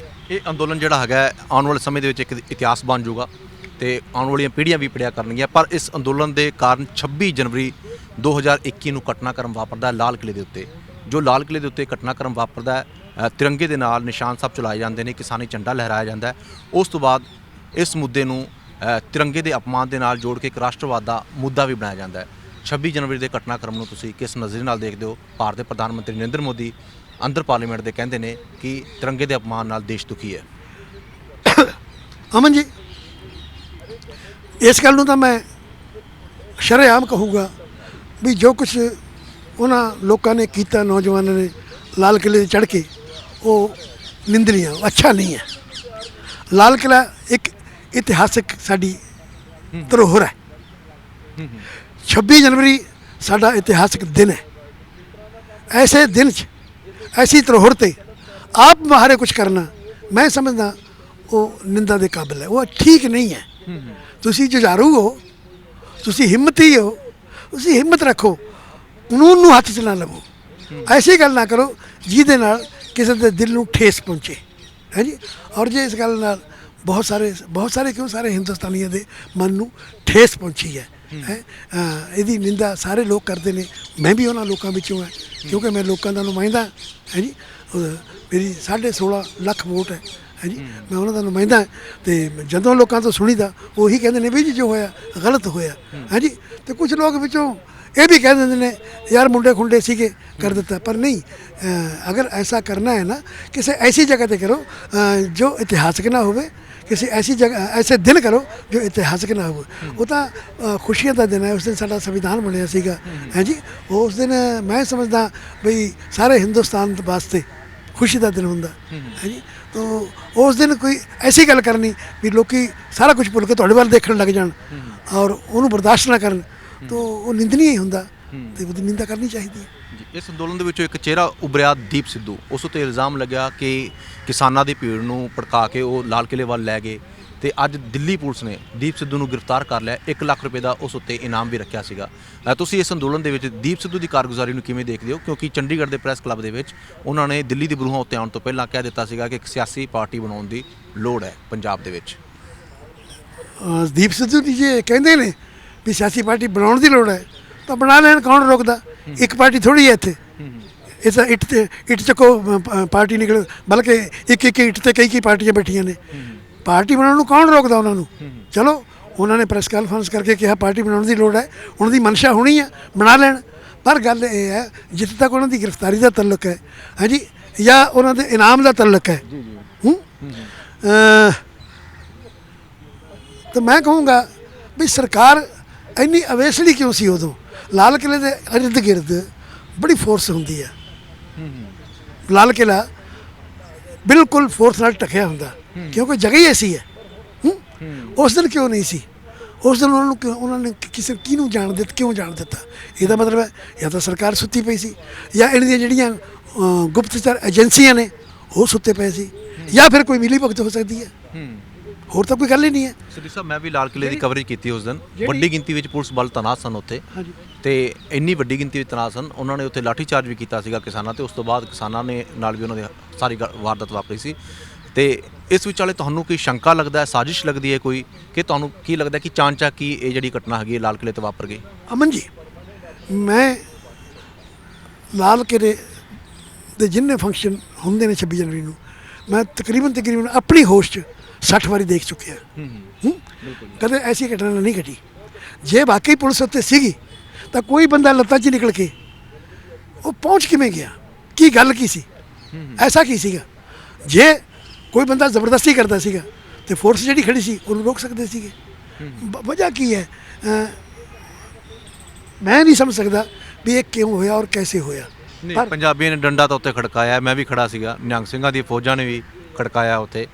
ਇਹ ਅੰਦੋਲਨ ਜਿਹੜਾ ਹੈਗਾ ਆਉਣ ਵਾਲੇ ਸਮੇਂ ਦੇ ਵਿੱਚ ਇੱਕ ਇਤਿਹਾਸ ਬਣ ਜਾਊਗਾ ਤੇ ਆਉਣ ਵਾਲੀਆਂ ਪੀੜ੍ਹੀਆਂ ਵੀ ਪੜ੍ਹਿਆ ਕਰਨਗੀਆਂ। ਪਰ ਇਸ ਅੰਦੋਲਨ ਦੇ ਕਾਰਨ 26 ਜਨਵਰੀ 2021 ਨੂੰ ਘਟਨਾਕ੍ਰਮ ਵਾਪਰਦਾ ਲਾਲ ਕਿਲ੍ਹੇ ਦੇ ਉੱਤੇ। ਜੋ ਲਾਲ ਕਿਲ੍ਹੇ ਦੇ ਉੱਤੇ ਘਟਨਾਕ੍ਰਮ ਵਾਪਰਦਾ ਹੈ, ਤਿਰੰਗੇ ਦੇ ਨਾਲ ਨਿਸ਼ਾਨ ਸਾਹਿਬ ਚਲਾਏ ਜਾਂਦੇ ਨੇ, ਕਿਸਾਨੀ ਝੰਡਾ ਲਹਿਰਾਇਆ ਜਾਂਦਾ ਹੈ। ਉਸ ਤੋਂ ਬਾਅਦ ਇਸ ਮੁੱਦੇ ਨੂੰ ਤਿਰੰਗੇ ਦੇ ਅਪਮਾਨ ਦੇ ਨਾਲ ਜੋੜ ਕੇ ਇੱਕ ਰਾਸ਼ਟਰਵਾਦ ਦਾ ਮੁੱਦਾ ਵੀ ਬਣਾਇਆ ਜਾਂਦਾ ਹੈ। 26 ਜਨਵਰੀ ਦੇ ਘਟਨਾਕ੍ਰਮ ਨੂੰ ਤੁਸੀਂ ਕਿਸ ਨਜ਼ਰੀਏ ਨਾਲ ਦੇਖਦੇ ਹੋ? ਭਾਰਤ ਦੇ ਪ੍ਰਧਾਨ ਮੰਤਰੀ ਨਰਿੰਦਰ ਮੋਦੀ ਅੰਦਰ ਪਾਰਲੀਮੈਂਟ ਦੇ ਕਹਿੰਦੇ ਨੇ ਕਿ ਤਿਰੰਗੇ ਦੇ ਅਪਮਾਨ ਨਾਲ ਦੇਸ਼ ਦੁਖੀ ਹੈ। ਅਮਨ ਜੀ, ਇਸ ਗੱਲ ਨੂੰ ਤਾਂ ਮੈਂ ਸ਼ਰੇਆਮ ਕਹੂੰਗਾ ਵੀ ਜੋ ਕੁਛ ਉਹਨਾਂ ਲੋਕਾਂ ਨੇ ਕੀਤਾ, ਨੌਜਵਾਨਾਂ ਨੇ ਲਾਲ ਕਿਲ੍ਹੇ 'ਤੇ ਚੜ੍ਹ ਕੇ, ਉਹ ਨਿੰਦਨੀय, ਅੱਛਾ ਨਹੀਂ ਹੈ। ਲਾਲ ਕਿਲ੍ਹਾ ਇੱਕ ਇਤਿਹਾਸਿਕ ਸਾਡੀ ਧਰੋਹਰ ਹੈ। 26 ਜਨਵਰੀ ਸਾਡਾ ਇਤਿਹਾਸਿਕ ਦਿਨ ਹੈ। ਐਸੇ ਦਿਨ 'ਚ ਐਸੀ ਧਰੋਹਰ 'ਤੇ ਆਪ ਮੁਹਾਰੇ ਕੁਛ ਕਰਨਾ, ਮੈਂ ਸਮਝਦਾ ਉਹ ਨਿੰਦਾ ਦੇ ਕਾਬਿਲ ਹੈ, ਉਹ ਠੀਕ ਨਹੀਂ ਹੈ। ਤੁਸੀਂ ਜੁਝਾਰੂ ਹੋ, ਤੁਸੀਂ ਹਿੰਮਤੀ ਹੋ, ਤੁਸੀਂ ਹਿੰਮਤ ਰੱਖੋ, ਕਾਨੂੰਨ ਨੂੰ ਹੱਥ 'ਚ ਨਾ ਲਵੋ। ਐਸੀ ਗੱਲ ਨਾ ਕਰੋ ਜਿਹਦੇ ਨਾਲ ਕਿਸੇ ਦੇ ਦਿਲ ਨੂੰ ਠੇਸ ਪਹੁੰਚੇ, ਹੈ ਜੀ। ਔਰ ਜੇ ਇਸ ਗੱਲ ਨਾਲ ਬਹੁਤ ਸਾਰੇ ਕਿਉਂ ਸਾਰੇ ਹਿੰਦੁਸਤਾਨੀਆਂ ਦੇ ਮਨ ਨੂੰ ਠੇਸ ਪਹੁੰਚੀ ਹੈ। ਇਹਦੀ ਨਿੰਦਾ ਸਾਰੇ ਲੋਕ ਕਰਦੇ ਨੇ, ਮੈਂ ਵੀ ਉਹਨਾਂ ਲੋਕਾਂ ਵਿੱਚੋਂ ਹਾਂ ਕਿਉਂਕਿ ਮੈਂ ਲੋਕਾਂ ਦਾ ਨੁਮਾਇੰਦਾ ਹੈ ਜੀ। ਮੇਰੀ 16.5 ਲੱਖ ਵੋਟ ਹੈ ਜੀ, ਮੈਂ ਉਹਨਾਂ ਦਾ ਨੁਮਾਇੰਦਾ। ਅਤੇ ਜਦੋਂ ਲੋਕਾਂ ਤੋਂ ਸੁਣੀਦਾ ਉਹੀ ਕਹਿੰਦੇ ਨੇ ਵੀ ਜੀ ਜੋ ਹੋਇਆ ਗਲਤ ਹੋਇਆ ਹੈ ਜੀ। ਅਤੇ ਕੁਛ ਲੋਕ ਵਿੱਚੋਂ ਇਹ ਵੀ ਕਹਿ ਦਿੰਦੇ ਨੇ ਯਾਰ ਮੁੰਡੇ ਖੁੰਡੇ ਸੀਗੇ ਕਰ ਦਿੱਤਾ। ਪਰ ਨਹੀਂ, ਅਗਰ ਐਸਾ ਕਰਨਾ ਹੈ ਨਾ ਕਿਸੇ ਐਸੀ ਜਗ੍ਹਾ 'ਤੇ ਕਰੋ ਜੋ ਇਤਿਹਾਸਕ ਨਾ ਹੋਵੇ, ਕਿਸੇ ਐਸੀ ਜਗ੍ਹਾ ਐਸੇ ਦਿਨ ਕਰੋ ਜੋ ਇਤਿਹਾਸਕ ਨਾ ਹੋਵੇ। ਉਹ ਤਾਂ ਖੁਸ਼ੀਆਂ ਦਾ ਦਿਨ ਹੈ, ਉਸ ਦਿਨ ਸਾਡਾ ਸੰਵਿਧਾਨ ਬਣਿਆ ਸੀਗਾ ਹੈ ਜੀ। ਉਸ ਦਿਨ ਮੈਂ ਸਮਝਦਾ ਬਈ ਸਾਰੇ ਹਿੰਦੁਸਤਾਨ ਵਾਸਤੇ ਖੁਸ਼ੀ ਦਾ ਦਿਨ ਹੁੰਦਾ ਹੈ ਜੀ। ਤਾਂ ਉਸ ਦਿਨ ਕੋਈ ਐਸੀ ਗੱਲ ਕਰਨੀ ਵੀ ਲੋਕੀ ਸਾਰਾ ਕੁਝ ਭੁੱਲ ਕੇ ਤੁਹਾਡੇ ਵੱਲ ਦੇਖਣ ਲੱਗ ਜਾਣ ਔਰ ਉਹਨੂੰ ਬਰਦਾਸ਼ਤ ਨਾ ਕਰਨ, ਤਾਂ ਉਹ ਨਿੰਦਨੀय ਹੀ ਹੁੰਦਾ ਅਤੇ ਉਹਦੀ ਨਿੰਦਾ ਕਰਨੀ ਚਾਹੀਦੀ ਹੈ। ਇਸ ਅੰਦੋਲਨ ਦੇ ਵਿੱਚੋਂ ਇੱਕ ਚਿਹਰਾ ਉਭਰਿਆ ਦੀਪ ਸਿੱਧੂ। ਉਸ ਉੱਤੇ ਇਲਜ਼ਾਮ ਲੱਗਿਆ ਕਿ ਕਿਸਾਨਾਂ ਦੀ ਭੀੜ ਨੂੰ ਭੜਕਾ ਕੇ ਉਹ ਲਾਲ ਕਿਲ੍ਹੇ ਵੱਲ ਲੈ ਗਏ ਅਤੇ ਅੱਜ ਦਿੱਲੀ ਪੁਲਿਸ ਨੇ ਦੀਪ ਸਿੱਧੂ ਨੂੰ ਗ੍ਰਿਫਤਾਰ ਕਰ ਲਿਆ। 1 ਲੱਖ ਰੁਪਏ ਦਾ ਉਸ ਉੱਤੇ ਇਨਾਮ ਵੀ ਰੱਖਿਆ ਸੀਗਾ। ਤੁਸੀਂ ਇਸ ਅੰਦੋਲਨ ਦੇ ਵਿੱਚ ਦੀਪ ਸਿੱਧੂ ਦੀ ਕਾਰਗੁਜ਼ਾਰੀ ਨੂੰ ਕਿਵੇਂ ਦੇਖਦੇ ਹੋ? ਕਿਉਂਕਿ ਚੰਡੀਗੜ੍ਹ ਦੇ ਪ੍ਰੈਸ ਕਲੱਬ ਦੇ ਵਿੱਚ ਉਹਨਾਂ ਨੇ ਦਿੱਲੀ ਦੀ ਬਰੂਹਾਂ ਉੱਤੇ ਆਉਣ ਤੋਂ ਪਹਿਲਾਂ ਕਹਿ ਦਿੱਤਾ ਸੀਗਾ ਕਿ ਇੱਕ ਸਿਆਸੀ ਪਾਰਟੀ ਬਣਾਉਣ ਦੀ ਲੋੜ ਹੈ ਪੰਜਾਬ ਦੇ ਵਿੱਚ। ਦੀਪ ਸਿੱਧੂ ਜੀ ਜੇ ਕਹਿੰਦੇ ਨੇ ਵੀ ਸਿਆਸੀ ਪਾਰਟੀ ਬਣਾਉਣ ਦੀ ਲੋੜ ਹੈ ਤਾਂ ਬਣਾ ਲੈਣ, ਕੌਣ ਰੋਕਦਾ? ਇੱਕ ਪਾਰਟੀ ਥੋੜ੍ਹੀ ਹੈ ਇੱਥੇ, ਇਹ ਤਾਂ ਇੱਟ ਚੱਕੋ ਪਾਰਟੀ ਨਿਕਲ, ਬਲਕਿ ਇੱਕ ਇੱਟ 'ਤੇ ਕਈ ਪਾਰਟੀਆਂ ਬੈਠੀਆਂ ਨੇ। ਪਾਰਟੀ ਬਣਾਉਣ ਨੂੰ ਕੌਣ ਰੋਕਦਾ ਉਹਨਾਂ ਨੂੰ? ਚਲੋ ਉਹਨਾਂ ਨੇ ਪ੍ਰੈਸ ਕਾਨਫਰੰਸ ਕਰਕੇ ਕਿਹਾ ਪਾਰਟੀ ਬਣਾਉਣ ਦੀ ਲੋੜ ਹੈ, ਉਹਨਾਂ ਦੀ ਮਨਸ਼ਾ ਹੋਣੀ ਹੈ, ਬਣਾ ਲੈਣ। ਪਰ ਗੱਲ ਇਹ ਹੈ ਜਿੱਥੇ ਤੱਕ ਉਹਨਾਂ ਦੀ ਗ੍ਰਿਫਤਾਰੀ ਦਾ ਤਾਲੁਕ ਹੈ ਹਾਂਜੀ, ਜਾਂ ਉਹਨਾਂ ਦੇ ਇਨਾਮ ਦਾ ਤਾਲੁਕ ਹੈ, ਤਾਂ ਮੈਂ ਕਹੂੰਗਾ ਵੀ ਸਰਕਾਰ ਇੰਨੀ ਅਵੇਸਲੀ ਕਿਉਂ ਸੀ? ਉਦੋਂ ਲਾਲ ਕਿਲ੍ਹੇ ਦੇ ਇਰਦ ਗਿਰਦ ਬੜੀ ਫੋਰਸ ਹੁੰਦੀ ਹੈ। ਲਾਲ ਕਿਲ੍ਹਾ ਬਿਲਕੁਲ ਫੋਰਸ ਨਾਲ ਢਕਿਆ ਹੁੰਦਾ ਕਿਉਂਕਿ ਜਗ੍ਹਾ ਹੀ ਐਸੀ ਹੈ। ਉਸ ਦਿਨ ਕਿਉਂ ਨਹੀਂ ਸੀ? ਉਸ ਦਿਨ ਉਹਨਾਂ ਨੇ ਕਿਸੇ ਕਿਹਨੂੰ ਜਾਣ ਦਿੱਤਾ, ਕਿਉਂ ਜਾਣ ਦਿੱਤਾ? ਇਹਦਾ ਮਤਲਬ ਹੈ ਜਾਂ ਤਾਂ ਸਰਕਾਰ ਸੁੱਤੀ ਪਈ ਸੀ, ਜਾਂ ਇਹਨਾਂ ਦੀਆਂ ਜਿਹੜੀਆਂ ਗੁਪਤਚਰ ਏਜੰਸੀਆਂ ਨੇ ਉਹ ਸੁੱਤੇ ਪਏ ਸੀ, ਜਾਂ ਫਿਰ ਕੋਈ ਮਿਲੀ ਭਗਤ ਹੋ ਸਕਦੀ ਹੈ। ਹੋਰ ਤਾਂ ਕੋਈ ਗੱਲ ਹੀ ਨਹੀਂ ਹੈ। ਸਦੀਕ ਸਾਹਿਬ, ਮੈਂ ਵੀ ਲਾਲ ਕਿਲ੍ਹੇ ਦੀ ਕਵਰੇਜ ਕੀਤੀ ਉਸ ਦਿਨ। ਵੱਡੀ ਗਿਣਤੀ ਵਿੱਚ ਪੁਲਿਸ ਬਲ ਤੈਨਾਤ ਸਨ ਉੱਥੇ, ਹਾਂਜੀ। ਤੇ ਇੰਨੀ ਵੱਡੀ ਗਿਣਤੀ ਵਿੱਚ ਤੈਨਾਤ ਸਨ, ਉਹਨਾਂ ਨੇ ਉੱਥੇ ਲਾਠੀ ਚਾਰਜ ਵੀ ਕੀਤਾ ਸੀਗਾ ਕਿਸਾਨਾਂ ਤੇ। ਉਸ ਤੋਂ ਬਾਅਦ ਕਿਸਾਨਾਂ ਨੇ ਨਾਲ ਵੀ ਉਹਨਾਂ ਦੀ ਸਾਰੀ ਵਾਰਦਾਤ ਵਾਪਰੀ ਸੀ। ਤੇ ਇਸ ਵਿਚਾਲੇ ਤੁਹਾਨੂੰ ਕੋਈ ਸ਼ੰਕਾ ਲੱਗਦਾ ਹੈ, ਸਾਜ਼ਿਸ਼ ਲੱਗਦੀ ਹੈ ਕੋਈ, ਕਿ ਤੁਹਾਨੂੰ ਕੀ ਲੱਗਦਾ ਕਿ ਚਾਣਚੱਕ ਕੀ ਇਹ ਜਿਹੜੀ ਘਟਨਾ ਹੈਗੀ ਹੈ ਲਾਲ ਕਿਲ੍ਹੇ ਤੇ ਵਾਪਰ ਗਈ? ਅਮਨ ਜੀ, ਮੈਂ ਲਾਲ ਕਿਲ੍ਹੇ ਦੇ ਜਿੰਨੇ ਫੰਕਸ਼ਨ ਹੁੰਦੇ ਨੇ 26 ਜਨਵਰੀ ਨੂੰ, ਮੈਂ ਤਕਰੀਬਨ ਆਪਣੀ ਹੋਸ਼ 'ਚ 60 ਵਾਰੀ ਦੇਖ ਚੁੱਕਿਆ। ਕਦੇ ਐਸੀ ਘਟਨਾ ਨਹੀਂ ਘਟੀ। ਜੇ ਵਾਕਈ ਪੁਲਿਸ ਉੱਤੇ ਸੀਗੀ ਤਾਂ ਕੋਈ ਬੰਦਾ ਲੱਤਾਂ 'ਚ ਨਿਕਲ ਕੇ ਉਹ ਪਹੁੰਚ ਕਿਵੇਂ ਗਿਆ? ਕੀ ਗੱਲ ਕੀ ਸੀ? ਐਸਾ ਕੀ ਸੀਗਾ? ਜੇ ਕੋਈ ਬੰਦਾ ਜ਼ਬਰਦਸਤੀ ਕਰਦਾ ਸੀਗਾ ਤੇ ਫੋਰਸ ਜਿਹੜੀ ਖੜੀ ਸੀ ਉਹਨੂੰ ਰੋਕ ਸਕਦੇ ਸੀਗੇ। ਵਜ੍ਹਾ ਕੀ ਹੈ? ਮੈਂ ਨਹੀਂ ਸਮਝ ਸਕਦਾ ਵੀ ਇਹ ਕਿਉਂ ਹੋਇਆ ਔਰ ਕੈਸੇ ਹੋਇਆ। ਨਹੀਂ, ਪੰਜਾਬੀਆਂ ਨੇ ਡੰਡਾ ਤਾਂ ਉੱਤੇ ਖੜਕਾਇਆ, ਮੈਂ ਵੀ ਖੜਾ ਸੀਗਾ, ਨਿਹੰਗ ਸਿੰਘਾਂ ਦੀ ਫੌਜਾਂ ਨੇ ਵੀ ਖੜਕਾਇਆ ਉੱਥੇ।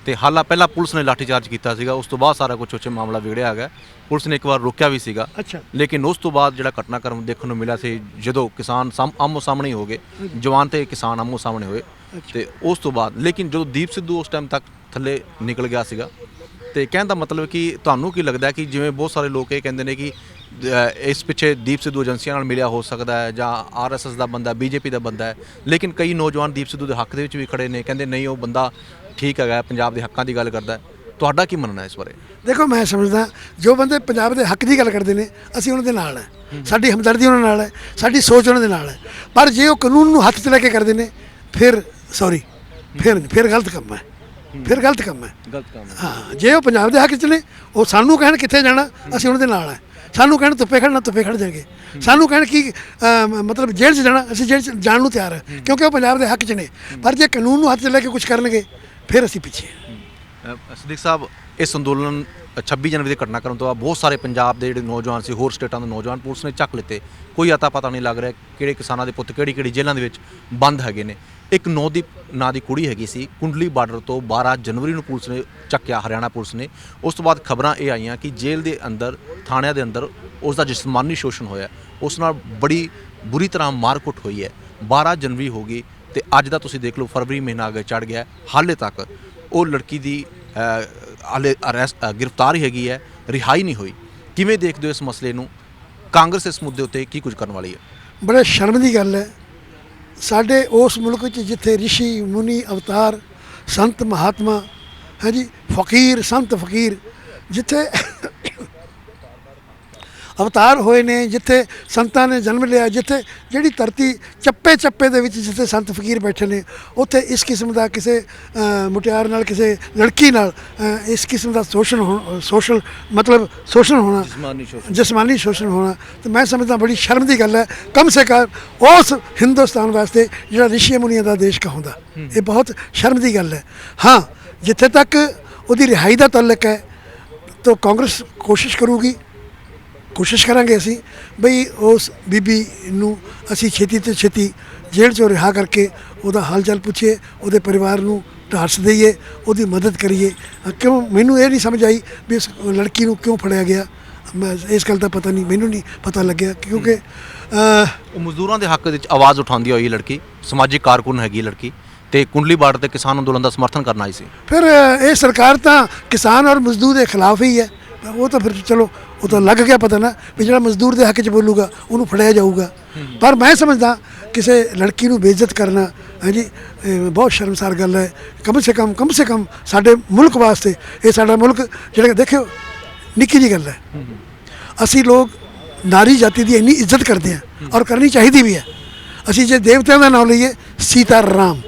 ਤੇ ਹਾਲਾ ਪਹਿਲਾਂ ਪੁਲਿਸ ਨੇ ਲਾਠੀ ਚਾਰਜ ਕੀਤਾ ਸੀਗਾ, ਉਸ ਤੋਂ ਬਾਅਦ ਸਾਰਾ ਕੁਝ ਉੱਥੇ ਮਾਮਲਾ ਵਿਗੜਿਆ ਹੈਗਾ। ਪੁਲਿਸ ਨੇ ਇੱਕ ਵਾਰ ਰੋਕਿਆ ਵੀ ਸੀਗਾ, ਅੱਛਾ, ਲੇਕਿਨ ਉਸ ਤੋਂ ਬਾਅਦ ਜਿਹੜਾ ਘਟਨਾਕ੍ਰਮ ਦੇਖਣ ਨੂੰ ਮਿਲਿਆ ਸੀ, ਜਦੋਂ ਕਿਸਾਨ ਆਮੋ ਸਾਹਮਣੇ ਹੋ ਗਏ, ਜਵਾਨ ਤੇ ਕਿਸਾਨ ਆਮੋ ਸਾਹਮਣੇ ਹੋਏ, ਤੇ ਉਸ ਤੋਂ ਬਾਅਦ ਲੇਕਿਨ ਜਦੋਂ ਦੀਪ ਸਿੱਧੂ ਉਸ ਟਾਈਮ ਤੱਕ ਥੱਲੇ ਨਿਕਲ ਗਿਆ ਸੀਗਾ। ਤੇ ਕਹਿਣ ਦਾ ਮਤਲਬ ਕਿ ਤੁਹਾਨੂੰ ਕੀ ਲੱਗਦਾ ਕਿ ਜਿਵੇਂ ਬਹੁਤ ਸਾਰੇ ਲੋਕ ਇਹ ਕਹਿੰਦੇ ਨੇ ਕਿ ਇਸ ਪਿੱਛੇ ਦੀਪ ਸਿੱਧੂ ਏਜੰਸੀਆਂ ਨਾਲ ਮਿਲਿਆ ਹੋ ਸਕਦਾ ਹੈ, ਜਾਂ RSS ਦਾ ਬੰਦਾ, BJP ਦਾ ਬੰਦਾ ਹੈ, ਲੇਕਿਨ ਕਈ ਨੌਜਵਾਨ ਦੀਪ ਸਿੱਧੂ ਦੇ ਹੱਕ ਦੇ ਵਿੱਚ ਵੀ ਖੜੇ ਨੇ, ਕਹਿੰਦੇ ਨਹੀਂ ਉਹ ਬੰਦਾ ਠੀਕ ਹੈਗਾ, ਪੰਜਾਬ ਦੇ ਹੱਕਾਂ ਦੀ ਗੱਲ ਕਰਦਾ ਹੈ। ਤੁਹਾਡਾ ਕੀ ਮੰਨਣਾ ਇਸ ਬਾਰੇ? ਦੇਖੋ, ਮੈਂ ਸਮਝਦਾ ਜੋ ਬੰਦੇ ਪੰਜਾਬ ਦੇ ਹੱਕ ਦੀ ਗੱਲ ਕਰਦੇ ਨੇ ਅਸੀਂ ਉਹਨਾਂ ਦੇ ਨਾਲ ਹੈ, ਸਾਡੀ ਹਮਦਰਦੀ ਉਹਨਾਂ ਨਾਲ ਹੈ, ਸਾਡੀ ਸੋਚ ਉਹਨਾਂ ਦੇ ਨਾਲ ਹੈ। ਪਰ ਜੇ ਉਹ ਕਾਨੂੰਨ ਨੂੰ ਹੱਥ 'ਚ ਲੈ ਕੇ ਕਰਦੇ ਨੇ ਫਿਰ ਫਿਰ ਗਲਤ ਕੰਮ ਹੈ, ਫਿਰ ਗਲਤ ਕੰਮ ਹੈ। ਹਾਂ, ਜੇ ਉਹ ਪੰਜਾਬ ਦੇ ਹੱਕ 'ਚ ਨੇ, ਉਹ ਸਾਨੂੰ ਕਹਿਣ ਕਿੱਥੇ ਜਾਣਾ, ਅਸੀਂ ਉਹਨਾਂ ਦੇ ਨਾਲ ਹੈ। ਸਾਨੂੰ ਕਹਿਣ ਧੁੱਪੇ ਖੜਨਾ, ਧੁੱਪੇ ਖੜ ਜਾਣਗੇ। ਸਾਨੂੰ ਕਹਿਣ ਕੀ ਮਤਲਬ ਜੇਲ੍ਹ 'ਚ ਜਾਣਾ, ਅਸੀਂ ਜੇਲ੍ਹ 'ਚ ਜਾਣ ਨੂੰ ਤਿਆਰ ਹੈ, ਕਿਉਂਕਿ ਉਹ ਪੰਜਾਬ ਦੇ ਹੱਕ 'ਚ ਨੇ। ਪਰ ਜੇ ਕਾਨੂੰਨ ਨੂੰ ਹੱਥ 'ਚ ਲੈ ਕੇ ਕੁਝ ਕਰਨਗੇ ਫਿਰ ਅਸੀਂ ਪਿੱਛੇ। ਸਦੀਕ ਸਾਹਿਬ, ਇਸ ਅੰਦੋਲਨ 26 ਜਨਵਰੀ ਦੇ ਘਟਨਾਕ੍ਰਮ ਤੋਂ ਬਾਅਦ ਬਹੁਤ ਸਾਰੇ ਪੰਜਾਬ ਦੇ ਜਿਹੜੇ ਨੌਜਵਾਨ ਸੀ, ਹੋਰ ਸਟੇਟਾਂ ਦੇ ਨੌਜਵਾਨ ਪੁਲਿਸ ਨੇ ਚੱਕ ਲਿੱਤੇ। ਕੋਈ ਅਤਾ ਪਤਾ ਨਹੀਂ ਲੱਗ ਰਿਹਾ ਕਿਹੜੇ ਕਿਸਾਨਾਂ ਦੇ ਪੁੱਤ ਕਿਹੜੀ ਜੇਲ੍ਹਾਂ ਦੇ ਵਿੱਚ ਬੰਦ ਹੈਗੇ ਨੇ। ਇੱਕ ਨੌਦੀਪ ਨਾਂ ਦੀ ਕੁੜੀ ਹੈਗੀ ਸੀ, ਕੁੰਡਲੀ ਬਾਰਡਰ ਤੋਂ 12 ਜਨਵਰੀ ਨੂੰ ਪੁਲਿਸ ਨੇ ਚੱਕਿਆ, ਹਰਿਆਣਾ ਪੁਲਿਸ ਨੇ। ਉਸ ਤੋਂ ਬਾਅਦ ਖਬਰਾਂ ਇਹ ਆਈਆਂ ਕਿ ਜੇਲ੍ਹ ਦੇ ਅੰਦਰ, ਥਾਣਿਆਂ ਦੇ ਅੰਦਰ ਉਸ ਦਾ ਜਿਸਮਾਨੀ ਸ਼ੋਸ਼ਣ ਹੋਇਆ, ਉਸ ਨਾਲ ਬੜੀ ਬੁਰੀ ਤਰ੍ਹਾਂ ਮਾਰਕੁੱਟ ਹੋਈ ਹੈ। 12 ਜਨਵਰੀ ਹੋ ਗਈ ਤੇ ਅੱਜ ਦਾ ਤੁਸੀਂ ਦੇਖ ਲਓ, ਫਰਵਰੀ ਮਹੀਨਾ ਅੱਗੇ ਚੜ੍ਹ ਗਿਆ, ਹਾਲੇ ਤੱਕ ਉਹ ਲੜਕੀ ਦੀ ਹਾਲੇ ਗ੍ਰਿਫਤਾਰੀ ਹੈਗੀ ਹੈ, ਰਿਹਾਈ ਨਹੀਂ ਹੋਈ। ਕਿਵੇਂ ਦੇਖਦੇ ਹੋ ਇਸ ਮਸਲੇ ਨੂੰ? ਕਾਂਗਰਸ ਇਸ ਮੁੱਦੇ ਉੱਤੇ ਕੀ ਕੁਝ ਕਰਨ ਵਾਲੀ ਹੈ? ਬੜੇ ਸ਼ਰਮ ਦੀ ਗੱਲ ਹੈ, ਸਾਡੇ ਉਸ ਮੁਲਕ 'ਚ ਜਿੱਥੇ ਰਿਸ਼ੀ ਮੁਨੀ ਅਵਤਾਰ ਸੰਤ ਮਹਾਤਮਾ ਹੈ ਜੀ, ਫਕੀਰ ਸੰਤ ਫਕੀਰ ਜਿੱਥੇ ਅਵਤਾਰ ਹੋਏ ਨੇ, ਜਿੱਥੇ ਸੰਤਾਂ ਨੇ ਜਨਮ ਲਿਆ, ਜਿੱਥੇ ਜਿਹੜੀ ਧਰਤੀ ਚੱਪੇ ਚੱਪੇ ਦੇ ਵਿੱਚ ਜਿੱਥੇ ਸੰਤ ਫਕੀਰ ਬੈਠੇ ਨੇ, ਉੱਥੇ ਇਸ ਕਿਸਮ ਦਾ ਕਿਸੇ ਮੁਟਿਆਰ ਨਾਲ, ਕਿਸੇ ਲੜਕੀ ਨਾਲ ਇਸ ਕਿਸਮ ਦਾ ਸ਼ੋਸ਼ਣ ਹੋਣਾ, ਜਿਸਮਾਨੀ ਸ਼ੋਸ਼ਣ ਹੋਣਾ, ਤੇ ਮੈਂ ਸਮਝਦਾ ਬੜੀ ਸ਼ਰਮ ਦੀ ਗੱਲ ਹੈ। ਕਮ ਸੇ ਕਮ ਉਸ ਹਿੰਦੁਸਤਾਨ ਵਾਸਤੇ ਜਿਹੜਾ ਰਿਸ਼ੀ ਮੁਨੀਆਂ ਦਾ ਦੇਸ਼ ਕਹਾਉਂਦਾ, ਇਹ ਬਹੁਤ ਸ਼ਰਮ ਦੀ ਗੱਲ ਹੈ। ਹਾਂ, ਜਿੱਥੇ ਤੱਕ ਉਹਦੀ ਰਿਹਾਈ ਦਾ ਤਾਲੁਕ ਹੈ ਤਾਂ ਕਾਂਗਰਸ ਕੋਸ਼ਿਸ਼ ਕਰਾਂਗੇ ਅਸੀਂ ਬਈ ਉਸ ਬੀਬੀ ਨੂੰ ਅਸੀਂ ਛੇਤੀ ਤੋਂ ਛੇਤੀ ਜੇਲ੍ਹ 'ਚੋਂ ਰਿਹਾ ਕਰਕੇ ਉਹਦਾ ਹਾਲ ਚਾਲ ਪੁੱਛੀਏ, ਉਹਦੇ ਪਰਿਵਾਰ ਨੂੰ ਢਾਸ ਦਈਏ, ਉਹਦੀ ਮਦਦ ਕਰੀਏ। ਕਿਉਂ ਮੈਨੂੰ ਇਹ ਨਹੀਂ ਸਮਝ ਆਈ ਵੀ ਇਸ ਲੜਕੀ ਨੂੰ ਕਿਉਂ ਫੜਿਆ ਗਿਆ, ਮੈਂ ਇਸ ਗੱਲ ਦਾ ਪਤਾ ਨਹੀਂ, ਮੈਨੂੰ ਨਹੀਂ ਪਤਾ ਲੱਗਿਆ, ਕਿਉਂਕਿ ਉਹ ਮਜ਼ਦੂਰਾਂ ਦੇ ਹੱਕ ਵਿੱਚ ਆਵਾਜ਼ ਉਠਾਉਂਦੀ ਹੋਈ ਲੜਕੀ, ਸਮਾਜਿਕ ਕਾਰਕੁਨ ਹੈਗੀ ਲੜਕੀ, ਤੇ ਕੁੰਡਲੀ ਬਾਰਡਰ ਤੇ ਕਿਸਾਨ ਅੰਦੋਲਨ ਦਾ ਸਮਰਥਨ ਕਰਨ ਆਈ ਸੀ। ਫਿਰ ਇਹ ਸਰਕਾਰ ਤਾਂ ਕਿਸਾਨ ਔਰ ਮਜ਼ਦੂਰ ਦੇ ਖਿਲਾਫ ਹੀ ਹੈ। ਉਹ ਤਾਂ ਫਿਰ ਚਲੋ, ਉਹ ਤਾਂ ਲੱਗ ਗਿਆ ਪਤਾ ਨਾ ਵੀ ਜਿਹੜਾ ਮਜ਼ਦੂਰ ਦੇ ਹੱਕ 'ਚ ਬੋਲੂਗਾ ਉਹਨੂੰ ਫੜਿਆ ਜਾਊਗਾ। ਪਰ ਮੈਂ ਸਮਝਦਾ ਕਿਸੇ ਲੜਕੀ ਨੂੰ ਬੇਇੱਜ਼ਤ ਕਰਨਾ ਹੈ ਜੀ, ਬਹੁਤ ਸ਼ਰਮਸਾਰ ਗੱਲ ਹੈ। ਕਮ ਸੇ ਕਮ ਸਾਡੇ ਮੁਲਕ ਵਾਸਤੇ, ਇਹ ਸਾਡਾ ਮੁਲਕ ਜਿਹੜਾ ਦੇਖਿਓ ਨਿੱਕੀ ਜਿਹੀ ਗੱਲ ਹੈ। ਅਸੀਂ ਲੋਕ ਨਾਰੀ ਜਾਤੀ ਦੀ ਇੰਨੀ ਇੱਜ਼ਤ ਕਰਦੇ ਹਾਂ ਔਰ ਕਰਨੀ ਚਾਹੀਦੀ ਵੀ ਹੈ। ਅਸੀਂ ਜੇ ਦੇਵਤਿਆਂ ਦਾ ਨਾਮ ਲਈਏ, ਸੀਤਾ ਰਾਮ,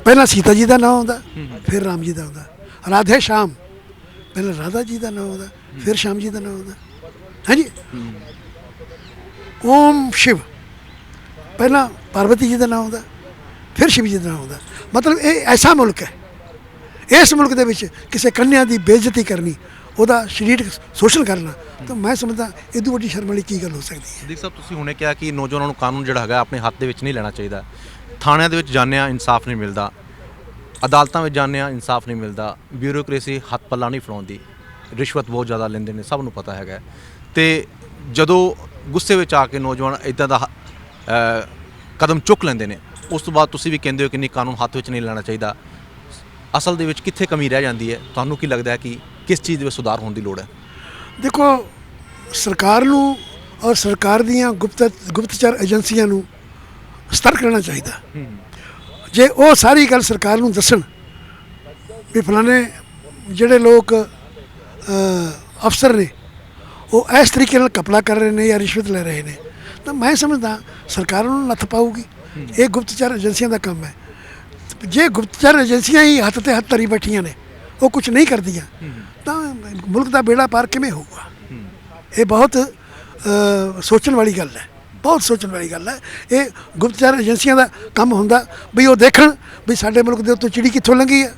ਪਹਿਲਾਂ ਸੀਤਾ ਜੀ ਦਾ ਨਾਮ ਆਉਂਦਾ, ਫਿਰ ਰਾਮ ਜੀ ਦਾ ਆਉਂਦਾ। ਰਾਧੇ ਸ਼ਾਮ, ਪਹਿਲਾਂ ਰਾਧਾ ਜੀ ਦਾ ਨਾਮ ਆਉਂਦਾ, ਫਿਰ ਸ਼ਾਮ ਜੀ ਦਾ ਨਾਮ ਆਉਂਦਾ, ਹਾਂਜੀ। ਓਮ ਸ਼ਿਵ, ਪਹਿਲਾਂ ਪਾਰਵਤੀ ਜੀ ਦਾ ਨਾਮ ਆਉਂਦਾ, ਫਿਰ ਸ਼ਿਵ ਜੀ ਦਾ ਨਾਮ ਆਉਂਦਾ। ਮਤਲਬ ਇਹ ਐਸਾ ਮੁਲਕ ਹੈ, ਇਸ ਮੁਲਕ ਦੇ ਵਿੱਚ ਕਿਸੇ ਕੰਨਿਆ ਦੀ ਬੇਇੱਜ਼ਤੀ ਕਰਨੀ, ਉਹਦਾ ਸਰੀਰਕ ਸ਼ੋਸ਼ਣ ਕਰਨਾ, ਤਾਂ ਮੈਂ ਸਮਝਦਾ ਇਹਦੂ ਵੱਡੀ ਸ਼ਰਮ ਵਾਲੀ ਕੀ ਗੱਲ ਹੋ ਸਕਦੀ ਹੈ। ਸਦੀਕ ਸਾਹਿਬ, ਤੁਸੀਂ ਹੁਣੇ ਕਿਹਾ ਕਿ ਨੌਜਵਾਨਾਂ ਨੂੰ ਕਾਨੂੰਨ ਜਿਹੜਾ ਹੈਗਾ ਆਪਣੇ ਹੱਥ ਦੇ ਵਿੱਚ ਨਹੀਂ ਲੈਣਾ ਚਾਹੀਦਾ। ਥਾਣਿਆਂ ਦੇ ਵਿੱਚ ਜਾਂਦੇ ਹਾਂ, ਇਨਸਾਫ ਨਹੀਂ ਮਿਲਦਾ, ਅਦਾਲਤਾਂ ਵਿੱਚ ਜਾਂਦੇ ਹਾਂ, ਇਨਸਾਫ ਨਹੀਂ ਮਿਲਦਾ, ਬਿਊਰੋਕ੍ਰੇਸੀ ਹੱਥ ਪੱਲਾ ਨਹੀਂ ਫੜਾਉਂਦੀ। ਰਿਸ਼ਵਤ ਬਹੁਤ ਜ਼ਿਆਦਾ ਲੈਂਦੇ ਨੇ, ਸਭ ਨੂੰ ਪਤਾ ਹੈਗਾ। ਤੇ ਜਦੋਂ ਗੁੱਸੇ ਵਿੱਚ ਆ ਕੇ ਨੌਜਵਾਨ ਇਦਾਂ ਦਾ ਕਦਮ ਚੁੱਕ ਲੈਂਦੇ ਨੇ, ਉਸ ਤੋਂ ਬਾਅਦ ਤੁਸੀਂ ਵੀ ਕਹਿੰਦੇ ਹੋ ਕਿ ਨਹੀਂ, ਕਾਨੂੰਨ ਹੱਥ ਵਿੱਚ ਨਹੀਂ ਲੈਣਾ ਚਾਹੀਦਾ। ਅਸਲ ਦੇ ਵਿੱਚ ਕਿੱਥੇ ਕਮੀ ਰਹਿ ਜਾਂਦੀ ਹੈ? ਤੁਹਾਨੂੰ ਕੀ ਲੱਗਦਾ ਹੈ ਕਿ ਕਿਸ ਚੀਜ਼ ਦੇ ਵਿੱਚ ਸੁਧਾਰ ਹੋਣ ਦੀ ਲੋੜ ਹੈ? ਦੇਖੋ, ਸਰਕਾਰ ਨੂੰ ਔਰ ਸਰਕਾਰ ਦੀਆਂ ਗੁਪਤਚਰ ਏਜੰਸੀਆਂ ਨੂੰ ਸਤਰਕ ਰਹਿਣਾ ਚਾਹੀਦਾ। ਜੇ ਉਹ ਸਾਰੀ ਗੱਲ ਸਰਕਾਰ ਨੂੰ ਦੱਸਣ ਵੀ ਫਲਾਣੇ ਜਿਹੜੇ ਲੋਕ ਅਫਸਰ ਨੇ ਉਹ ਇਸ ਤਰੀਕੇ ਨਾਲ ਘਪਲਾ ਕਰ ਰਹੇ ਨੇ ਜਾਂ ਰਿਸ਼ਵਤ ਲੈ ਰਹੇ ਨੇ, ਤਾਂ ਮੈਂ ਸਮਝਦਾ ਸਰਕਾਰ ਨੂੰ ਨੱਥ ਪਾਊਗੀ। ਇਹ ਗੁਪਤਚਰ ਏਜੰਸੀਆਂ ਦਾ ਕੰਮ ਹੈ। ਜੇ ਗੁਪਤਚਰ ਏਜੰਸੀਆਂ ਹੀ ਹੱਥ 'ਤੇ ਹੱਥ ਧਰੀ ਬੈਠੀਆਂ ਨੇ, ਉਹ ਕੁਝ ਨਹੀਂ ਕਰਦੀਆਂ, ਤਾਂ ਮੁਲਕ ਦਾ ਬੇੜਾ ਪਾਰ ਕਿਵੇਂ ਹੋਊਗਾ? ਇਹ ਬਹੁਤ ਸੋਚਣ ਵਾਲੀ ਗੱਲ ਹੈ, ਬਹੁਤ ਸੋਚਣ ਵਾਲੀ ਗੱਲ ਹੈ। ਇਹ ਗੁਪਤਚਰ ਏਜੰਸੀਆਂ ਦਾ ਕੰਮ ਹੁੰਦਾ ਵੀ ਉਹ ਦੇਖਣ ਵੀ ਸਾਡੇ ਮੁਲਕ ਦੇ ਉੱਤੋਂ ਚਿੜੀ ਕਿੱਥੋਂ ਲੰਘੀ ਹੈ,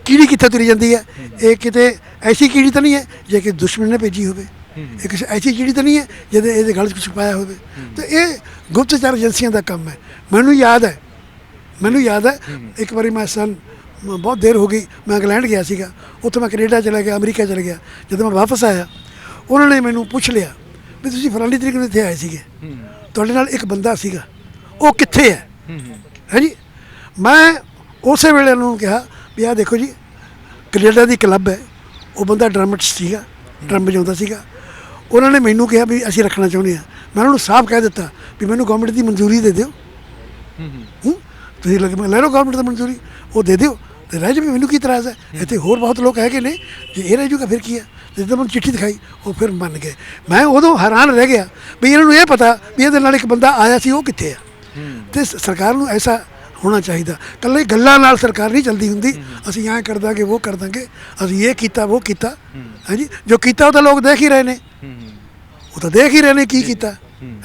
ਕੀੜੀ ਕਿੱਥੇ ਤੁਰੀ ਜਾਂਦੀ ਹੈ। ਇਹ ਕਿਤੇ ਐਸੀ ਕੀੜੀ ਤਾਂ ਨਹੀਂ ਹੈ ਜੇ ਕਿ ਦੁਸ਼ਮਣ ਨੇ ਭੇਜੀ ਹੋਵੇ, ਇਹ ਕਿਸੇ ਐਸੀ ਚੀੜੀ ਤਾਂ ਨਹੀਂ ਹੈ ਜਿਹਦੇ ਇਹਦੇ ਗਲ 'ਚ ਕੁਛ ਪਾਇਆ ਹੋਵੇ। ਤੇ ਇਹ ਗੁਪਤਚਰ ਏਜੰਸੀਆਂ ਦਾ ਕੰਮ ਹੈ। ਮੈਨੂੰ ਯਾਦ ਹੈ ਇੱਕ ਵਾਰੀ ਮੈਂ ਬਹੁਤ ਦੇਰ ਹੋ ਗਈ, ਮੈਂ ਇੰਗਲੈਂਡ ਗਿਆ ਸੀਗਾ, ਉੱਥੋਂ ਮੈਂ ਕੈਨੇਡਾ ਚਲਾ ਗਿਆ, ਅਮਰੀਕਾ ਚਲਾ ਗਿਆ। ਜਦੋਂ ਮੈਂ ਵਾਪਸ ਆਇਆ, ਉਹਨਾਂ ਨੇ ਮੈਨੂੰ ਪੁੱਛ ਲਿਆ ਵੀ ਤੁਸੀਂ ਫਲਾਣੀ ਤਰੀਕ ਨੂੰ ਇੱਥੇ ਆਏ ਸੀਗੇ, ਤੁਹਾਡੇ ਨਾਲ ਇੱਕ ਬੰਦਾ ਸੀਗਾ, ਉਹ ਕਿੱਥੇ ਹੈ? ਹੈ ਜੀ। ਮੈਂ ਉਸੇ ਵੇਲੇ ਉਹਨਾਂ ਨੂੰ ਕਿਹਾ ਵੀ ਆਹ ਦੇਖੋ ਜੀ, ਕੈਨੇਡਾ ਦੀ ਕਲੱਬ ਹੈ, ਉਹ ਬੰਦਾ ਡਰਮਟਸ ਸੀਗਾ, ਡਰਮ ਵਜਾਉਂਦਾ ਸੀਗਾ। ਉਹਨਾਂ ਨੇ ਮੈਨੂੰ ਕਿਹਾ ਵੀ ਅਸੀਂ ਰੱਖਣਾ ਚਾਹੁੰਦੇ ਹਾਂ। ਮੈਂ ਉਹਨਾਂ ਨੂੰ ਸਾਫ਼ ਕਹਿ ਦਿੱਤਾ ਵੀ ਮੈਨੂੰ ਗਵਰਨਮੈਂਟ ਦੀ ਮਨਜ਼ੂਰੀ ਦੇ ਦਿਓ, ਤੁਸੀਂ ਲੈ ਲਓ ਗਵਰਨਮੈਂਟ ਦੀ ਮਨਜ਼ੂਰੀ, ਉਹ ਦੇ ਦਿਓ ਤੇ ਰਹਿ ਜਾਵੇ, ਮੈਨੂੰ ਕੀ ਇਤਰਾਜ਼ ਹੈ? ਇੱਥੇ ਹੋਰ ਬਹੁਤ ਲੋਕ ਹੈਗੇ ਨੇ, ਜੇ ਇਹ ਰਹਿ ਜੂਗਾ ਫਿਰ ਕੀ ਹੈ? ਜਦੋਂ ਮੈਨੂੰ ਚਿੱਠੀ ਦਿਖਾਈ, ਉਹ ਫਿਰ ਮੰਨ ਗਏ। ਮੈਂ ਉਦੋਂ ਹੈਰਾਨ ਰਹਿ ਗਿਆ ਵੀ ਇਹਨਾਂ ਨੂੰ ਇਹ ਪਤਾ ਵੀ ਇਹਦੇ ਨਾਲ ਇੱਕ ਬੰਦਾ ਆਇਆ ਸੀ, ਉਹ ਕਿੱਥੇ ਆ। ਤੇ ਸਰਕਾਰ ਨੂੰ ਐਸਾ ਹੋਣਾ ਚਾਹੀਦਾ। ਇਕੱਲੇ ਗੱਲਾਂ ਨਾਲ ਸਰਕਾਰ ਨਹੀਂ ਚੱਲਦੀ ਹੁੰਦੀ। ਅਸੀਂ ਐਂ ਕਰ ਦਾਂਗੇ, ਉਹ ਕਰ ਦਾਂਗੇ, ਅਸੀਂ ਇਹ ਕੀਤਾ, ਉਹ ਕੀਤਾ। ਹੈ ਜੀ, ਜੋ ਕੀਤਾ ਉਹ ਤਾਂ ਲੋਕ ਦੇਖ ਹੀ ਰਹੇ ਨੇ, ਉਹ ਤਾਂ ਦੇਖ ਹੀ ਰਹੇ ਨੇ ਕੀ ਕੀਤਾ।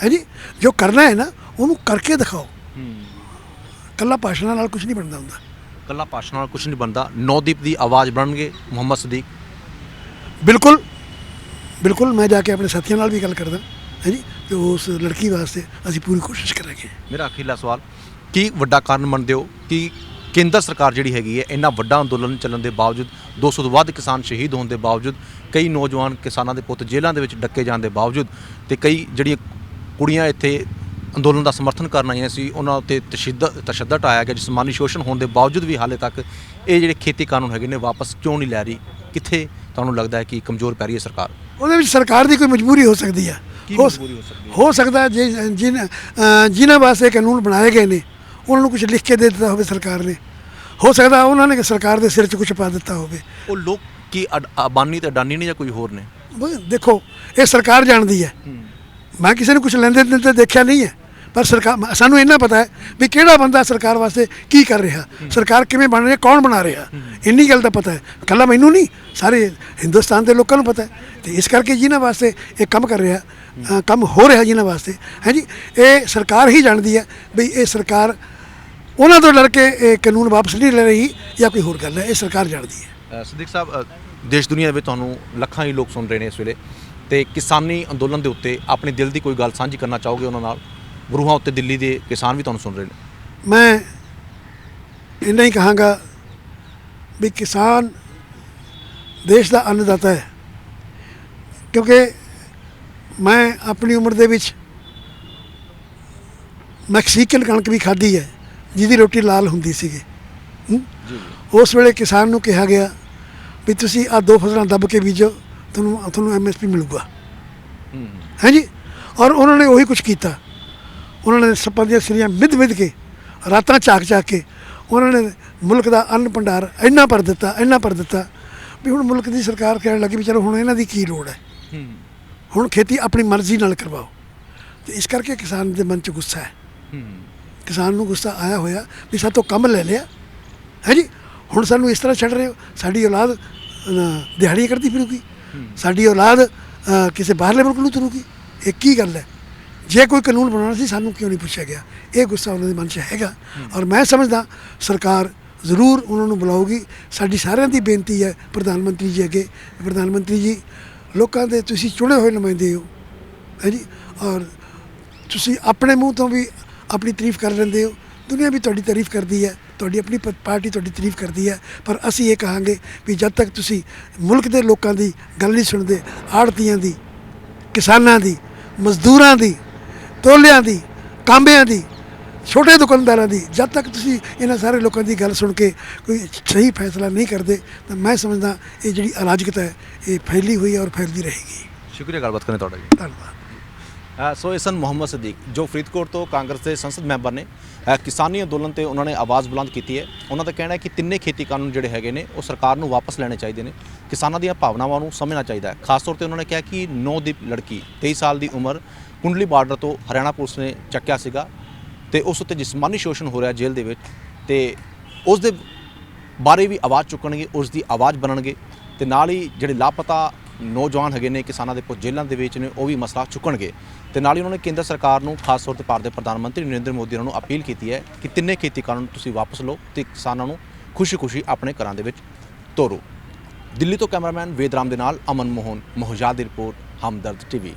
ਹੈ ਜੀ, ਜੋ ਕਰਨਾ ਹੈ ਨਾ, ਉਹਨੂੰ ਕਰਕੇ ਦਿਖਾਓ। ਇਕੱਲਾ ਭਾਸ਼ਣਾਂ ਨਾਲ ਕੁਝ ਨਹੀਂ ਬਣਦਾ ਹੁੰਦਾ। ਇਕੱਲਾ ਭਾਸ਼ਣ ਨਾਲ ਕੁਝ ਨਹੀਂ ਬਣਦਾ। ਨੌਦੀਪ ਦੀ ਆਵਾਜ਼ ਬਣਨਗੇ ਮੁਹੰਮਦ ਸਦੀਕ। ਬਿਲਕੁਲ ਬਿਲਕੁਲ, ਮੈਂ ਜਾ ਕੇ ਆਪਣੇ ਸਾਥੀਆਂ ਨਾਲ ਵੀ ਗੱਲ ਕਰਦਾ। ਹੈ ਜੀ, ਤੇ ਉਸ ਲੜਕੀ ਵਾਸਤੇ ਅਸੀਂ ਪੂਰੀ ਕੋਸ਼ਿਸ਼ ਕਰਾਂਗੇ। ਮੇਰਾ ਅਖੀਰਲਾ ਸਵਾਲ, ਕੀ ਵੱਡਾ ਕਾਰਨ ਮੰਨਦੇ ਹੋ ਕਿ ਕੇਂਦਰ ਸਰਕਾਰ ਜਿਹੜੀ ਹੈਗੀ ਹੈ, ਇੰਨਾ ਵੱਡਾ ਅੰਦੋਲਨ ਚੱਲਣ ਦੇ ਬਾਵਜੂਦ, 200 ਤੋਂ ਵੱਧ ਕਿਸਾਨ ਸ਼ਹੀਦ ਹੋਣ ਦੇ ਬਾਵਜੂਦ, ਕਈ ਨੌਜਵਾਨ ਕਿਸਾਨਾਂ ਦੇ ਪੁੱਤ ਜੇਲ੍ਹਾਂ ਦੇ ਵਿੱਚ ਡੱਕੇ ਜਾਣ ਦੇ ਬਾਵਜੂਦ, ਤੇ ਕਈ ਜਿਹੜੀਆਂ ਕੁੜੀਆਂ ਇੱਥੇ ਅੰਦੋਲਨ ਦਾ ਸਮਰਥਨ ਕਰਨ ਆਈਆਂ ਸੀ, ਉਹਨਾਂ ਉੱਤੇ ਤਸ਼ੱਦਦ ਆਇਆ ਗਿਆ, ਜਿਸਮਾਨੀ ਸ਼ੋਸ਼ਣ ਹੋਣ ਦੇ ਬਾਵਜੂਦ ਵੀ ਹਾਲੇ ਤੱਕ ਇਹ ਜਿਹੜੇ ਖੇਤੀ ਕਾਨੂੰਨ ਹੈਗੇ ਨੇ ਵਾਪਸ ਕਿਉਂ ਨਹੀਂ ਲੈ ਰਹੀ? ਕਿੱਥੇ ਤੁਹਾਨੂੰ ਲੱਗਦਾ ਹੈ ਕਿ ਕਮਜ਼ੋਰ ਪੈ ਰਹੀ ਹੈ ਸਰਕਾਰ? ਉਹਦੇ ਵਿੱਚ ਸਰਕਾਰ ਦੀ ਕੋਈ ਮਜਬੂਰੀ ਹੋ ਸਕਦੀ ਹੈ। ਹੋ ਸਕਦਾ ਜੇ ਜਿਨ੍ਹਾਂ ਵਾਸਤੇ ਕਾਨੂੰਨ ਬਣਾਏ ਗਏ ਨੇ ਉਹਨਾਂ ਨੂੰ ਕੁਝ ਲਿਖ ਕੇ ਦੇ ਦਿੱਤਾ ਹੋਵੇ ਸਰਕਾਰ ਨੇ। ਹੋ ਸਕਦਾ ਉਹਨਾਂ ਨੇ ਸਰਕਾਰ ਦੇ ਸਿਰ 'ਚ ਕੁਝ ਪਾ ਦਿੱਤਾ ਹੋਵੇ। ਉਹ ਲੋਕ ਕੀ ਅਬਾਨੀ ਤੇ ਅਡਾਨੀ ਨੇ ਜਾਂ ਕੋਈ ਹੋਰ ਨੇ? ਦੇਖੋ, ਇਹ ਸਰਕਾਰ ਜਾਣਦੀ ਹੈ। ਮੈਂ ਕਿਸੇ ਨੂੰ ਕੁਝ ਲੈਂਦੇ ਦਿੰਦੇ ਦੇਖਿਆ ਨਹੀਂ ਹੈ, ਪਰ ਸਰਕਾਰ, ਸਾਨੂੰ ਇੰਨਾ ਪਤਾ ਹੈ ਵੀ ਕਿਹੜਾ ਬੰਦਾ ਸਰਕਾਰ ਵਾਸਤੇ ਕੀ ਕਰ ਰਿਹਾ, ਸਰਕਾਰ ਕਿਵੇਂ ਬਣ ਰਹੀ ਹੈ, ਕੌਣ ਬਣਾ ਰਿਹਾ, ਇੰਨੀ ਗੱਲ ਤਾਂ ਪਤਾ ਹੈ। ਇਕੱਲਾ ਮੈਨੂੰ ਨਹੀਂ, ਸਾਰੇ ਹਿੰਦੁਸਤਾਨ ਦੇ ਲੋਕਾਂ ਨੂੰ ਪਤਾ ਹੈ। ਅਤੇ ਇਸ ਕਰਕੇ ਜਿਨ੍ਹਾਂ ਵਾਸਤੇ ਇਹ ਕੰਮ ਕਰ ਰਿਹਾ, ਕੰਮ ਹੋ ਰਿਹਾ ਜਿਨ੍ਹਾਂ ਵਾਸਤੇ, ਹੈ ਜੀ, ਇਹ ਸਰਕਾਰ ਹੀ ਜਾਣਦੀ ਹੈ ਵੀ ਇਹ ਸਰਕਾਰ ਉਹਨਾਂ ਤੋਂ ਡਰ ਕੇ ਇਹ ਕਾਨੂੰਨ ਵਾਪਸ ਨਹੀਂ ਲੈ ਰਹੀ ਜਾਂ ਕੋਈ ਹੋਰ ਗੱਲ ਹੈ। ਇਹ ਸਰਕਾਰ ਜਾਣਦੀ ਹੈ। ਸਦੀਕ ਸਾਹਿਬ, ਦੇਸ਼ ਦੁਨੀਆ ਵਿੱਚ ਤੁਹਾਨੂੰ ਲੱਖਾਂ ਹੀ ਲੋਕ ਸੁਣ ਰਹੇ ਨੇ ਇਸ ਵੇਲੇ, ਤੇ ਕਿਸਾਨੀ ਅੰਦੋਲਨ ਦੇ ਉੱਤੇ ਆਪਣੇ ਦਿਲ ਦੀ ਕੋਈ ਗੱਲ ਸਾਂਝੀ ਕਰਨਾ ਚਾਹੋਗੇ ਉਹਨਾਂ ਨਾਲ? ਬਰੂਹਾਂ ਉੱਤੇ ਦਿੱਲੀ ਦੇ ਕਿਸਾਨ ਵੀ ਤੁਹਾਨੂੰ ਸੁਣ ਰਹੇ ਨੇ। ਮੈਂ ਇੰਨਾ ਹੀ ਕਹਾਂਗਾ ਵੀ ਕਿਸਾਨ ਦੇਸ਼ ਦਾ ਅੰਨਦਾਤਾ ਹੈ, ਕਿਉਂਕਿ ਮੈਂ ਆਪਣੀ ਉਮਰ ਦੇ ਵਿੱਚ ਮੈਕਸੀਕਨ ਕਣਕ ਵੀ ਖਾਧੀ ਹੈ, ਜਿਹਦੀ ਰੋਟੀ ਲਾਲ ਹੁੰਦੀ ਸੀਗੀ। ਉਸ ਵੇਲੇ ਕਿਸਾਨ ਨੂੰ ਕਿਹਾ ਗਿਆ ਵੀ ਤੁਸੀਂ ਆਹ 2 ਫਸਲਾਂ ਦੱਬ ਕੇ ਬੀਜੋ, ਤੁਹਾਨੂੰ MSP ਮਿਲੂਗਾ। ਹੈ ਜੀ, ਔਰ ਉਹਨਾਂ ਨੇ ਉਹੀ ਕੁਝ ਕੀਤਾ। ਉਹਨਾਂ ਨੇ ਸੱਪਾਂ ਦੀਆਂ ਸਿਰੀਆਂ ਮਿੱਧ ਕੇ, ਰਾਤਾਂ ਝਾਕ ਕੇ ਉਹਨਾਂ ਨੇ ਮੁਲਕ ਦਾ ਅੰਨ ਭੰਡਾਰ ਇੰਨਾ ਭਰ ਦਿੱਤਾ ਵੀ ਹੁਣ ਮੁਲਕ ਦੀ ਸਰਕਾਰ ਕਹਿਣ ਲੱਗੀ ਵੀ ਚਲੋ ਹੁਣ ਇਹਨਾਂ ਦੀ ਕੀ ਲੋੜ ਹੈ, ਹੁਣ ਖੇਤੀ ਆਪਣੀ ਮਰਜ਼ੀ ਨਾਲ ਕਰਵਾਓ। ਅਤੇ ਇਸ ਕਰਕੇ ਕਿਸਾਨ ਦੇ ਮਨ 'ਚ ਗੁੱਸਾ ਹੈ। ਕਿਸਾਨ ਨੂੰ ਗੁੱਸਾ ਆਇਆ ਹੋਇਆ ਵੀ ਸਾਡੇ ਤੋਂ ਕੰਮ ਲੈ ਲਿਆ, ਹੈ ਜੀ, ਹੁਣ ਸਾਨੂੰ ਇਸ ਤਰ੍ਹਾਂ ਛੱਡ ਰਹੇ ਹੋ। ਸਾਡੀ ਔਲਾਦ ਦਿਹਾੜੀਆਂ ਕਰਦੀ ਫਿਰੂਗੀ, ਸਾਡੀ ਔਲਾਦ ਕਿਸੇ ਬਾਹਰਲੇ ਮੁਲਕ ਨੂੰ ਤੁਰੂਗੀ। ਇਹ ਕੀ ਗੱਲ ਹੈ? ਜੇ ਕੋਈ ਕਾਨੂੰਨ ਬਣਾਉਣਾ ਸੀ, ਸਾਨੂੰ ਕਿਉਂ ਨਹੀਂ ਪੁੱਛਿਆ ਗਿਆ? ਇਹ ਗੁੱਸਾ ਉਹਨਾਂ ਦੇ ਮਨ 'ਚ ਹੈਗਾ, ਔਰ ਮੈਂ ਸਮਝਦਾ ਸਰਕਾਰ ਜ਼ਰੂਰ ਉਹਨਾਂ ਨੂੰ ਬੁਲਾਊਗੀ। ਸਾਡੀ ਸਾਰਿਆਂ ਦੀ ਬੇਨਤੀ ਹੈ ਪ੍ਰਧਾਨ ਮੰਤਰੀ ਜੀ ਅੱਗੇ, ਪ੍ਰਧਾਨ ਮੰਤਰੀ ਜੀ, ਲੋਕਾਂ ਦੇ ਤੁਸੀਂ ਚੁਣੇ ਹੋਏ ਨੁਮਾਇੰਦੇ ਹੋ, ਹੈ ਜੀ, ਔਰ ਤੁਸੀਂ ਆਪਣੇ ਮੂੰਹ ਤੋਂ ਵੀ ਆਪਣੀ ਤਾਰੀਫ ਕਰ ਲੈਂਦੇ ਹੋ, ਦੁਨੀਆ ਵੀ ਤੁਹਾਡੀ ਤਾਰੀਫ ਕਰਦੀ ਹੈ, ਤੁਹਾਡੀ ਆਪਣੀ ਪਾਰਟੀ ਤੁਹਾਡੀ ਤਾਰੀਫ ਕਰਦੀ ਹੈ, ਪਰ ਅਸੀਂ ਇਹ ਕਹਾਂਗੇ ਵੀ ਜਦ ਤੱਕ ਤੁਸੀਂ ਮੁਲਕ ਦੇ ਲੋਕਾਂ ਦੀ ਗੱਲ ਨਹੀਂ ਸੁਣਦੇ, ਆੜ੍ਹਤੀਆਂ ਦੀ, ਕਿਸਾਨਾਂ ਦੀ, ਮਜ਼ਦੂਰਾਂ ਦੀ, ਤੋਲਿਆਂ ਦੀ, ਕਾਂਬਿਆਂ ਦੀ, ਛੋਟੇ ਦੁਕਾਨਦਾਰਾਂ ਦੀ, ਜਦ ਤੱਕ ਤੁਸੀਂ ਇਹਨਾਂ ਸਾਰੇ ਲੋਕਾਂ ਦੀ ਗੱਲ ਸੁਣ ਕੇ ਕੋਈ ਸਹੀ ਫੈਸਲਾ ਨਹੀਂ ਕਰਦੇ ਤਾਂ ਮੈਂ ਸਮਝਦਾ ਇਹ ਜਿਹੜੀ ਅਰਾਜਕਤਾ ਹੈ ਇਹ ਫੈਲੀ ਹੋਈ ਹੈ ਔਰ ਫੈਲਦੀ ਰਹੇਗੀ। ਸ਼ੁਕਰੀਆ ਗੱਲਬਾਤ ਕਰਨ ਤੁਹਾਡਾ ਜੀ। ਧੰਨਵਾਦ। ਸੋ ਇਹ ਸਨ ਮੁਹੰਮਦ ਸਦੀਕ ਜੋ ਫਰੀਦਕੋਟ ਤੋਂ ਕਾਂਗਰਸ ਦੇ ਸੰਸਦ ਮੈਂਬਰ ਨੇ। ਕਿਸਾਨੀ ਅੰਦੋਲਨ ਤੇ ਉਹਨਾਂ ਨੇ ਆਵਾਜ਼ ਬੁਲੰਦ ਕੀਤੀ ਹੈ। ਉਹਨਾਂ ਦਾ ਕਹਿਣਾ ਹੈ ਕਿ ਤਿੰਨੇ ਖੇਤੀ ਕਾਨੂੰਨ ਜਿਹੜੇ ਹੈਗੇ ਨੇ ਉਹ ਸਰਕਾਰ ਨੂੰ ਵਾਪਸ ਲੈਣੇ ਚਾਹੀਦੇ ਨੇ, ਕਿਸਾਨਾਂ ਦੀਆਂ ਭਾਵਨਾਵਾਂ ਨੂੰ ਸਮਝਣਾ ਚਾਹੀਦਾ ਹੈ। ਖਾਸ ਤੌਰ ਤੇ ਉਹਨਾਂ ਨੇ ਕਿਹਾ ਕਿ 9 ਦੀ ਲੜਕੀ 23 ਸਾਲ ਦੀ ਉਮਰ ਕੁੰਡਲੀ ਬਾਰਡਰ ਤੋਂ ਹਰਿਆਣਾ ਪੁਲਿਸ ਨੇ ਚੱਕਿਆ ਸੀਗਾ ਤੇ ਉਸ ਉੱਤੇ ਜਿਸਮਾਨੀ ਸ਼ੋਸ਼ਣ ਹੋ ਰਿਹਾ ਜੇਲ੍ਹ ਦੇ ਵਿੱਚ, ਤੇ ਉਸ ਦੇ ਬਾਰੇ ਵੀ ਆਵਾਜ਼ ਚੁੱਕਣਗੇ, ਉਸ ਦੀ ਆਵਾਜ਼ ਬਣਨਗੇ ਤੇ ਨਾਲ ਹੀ ਜਿਹੜੇ ਲਾਪਤਾ ਨੌਜਵਾਨ ਹੈਗੇ ਨੇ ਕਿਸਾਨਾਂ ਦੇ ਜੇਲ੍ਹਾਂ ਦੇ ਵਿੱਚ ਨੇ ਉਹ ਵੀ ਮਸਲਾ ਚੁੱਕਣਗੇ। ਤੇ ਨਾਲ ਹੀ ਉਹਨਾਂ ਨੇ ਕੇਂਦਰ ਸਰਕਾਰ ਨੂੰ, ਖਾਸ ਤੌਰ ਤੇ ਭਾਰਤ ਦੇ ਪ੍ਰਧਾਨ ਮੰਤਰੀ ਨਰਿੰਦਰ ਮੋਦੀ ਨੂੰ ਅਪੀਲ ਕੀਤੀ ਹੈ ਕਿ ਤਿੰਨੇ ਖੇਤੀ ਕਾਨੂੰਨ ਤੁਸੀਂ ਵਾਪਸ ਲਓ ਤੇ ਕਿਸਾਨਾਂ ਨੂੰ ਖੁਸ਼ੀ-ਖੁਸ਼ੀ ਆਪਣੇ ਘਰਾਂ ਦੇ ਵਿੱਚ ਤੋਰੋ। ਦਿੱਲੀ ਤੋਂ ਕੈਮਰਾਮੈਨ ਵੇਦਰਾਮ ਦੇ ਨਾਲ ਅਮਨ ਮੋਹਨ ਮੋਹਜਾਦ ਦੀ ਰਿਪੋਰਟ, ਹਮਦਰਦ ਟੀਵੀ।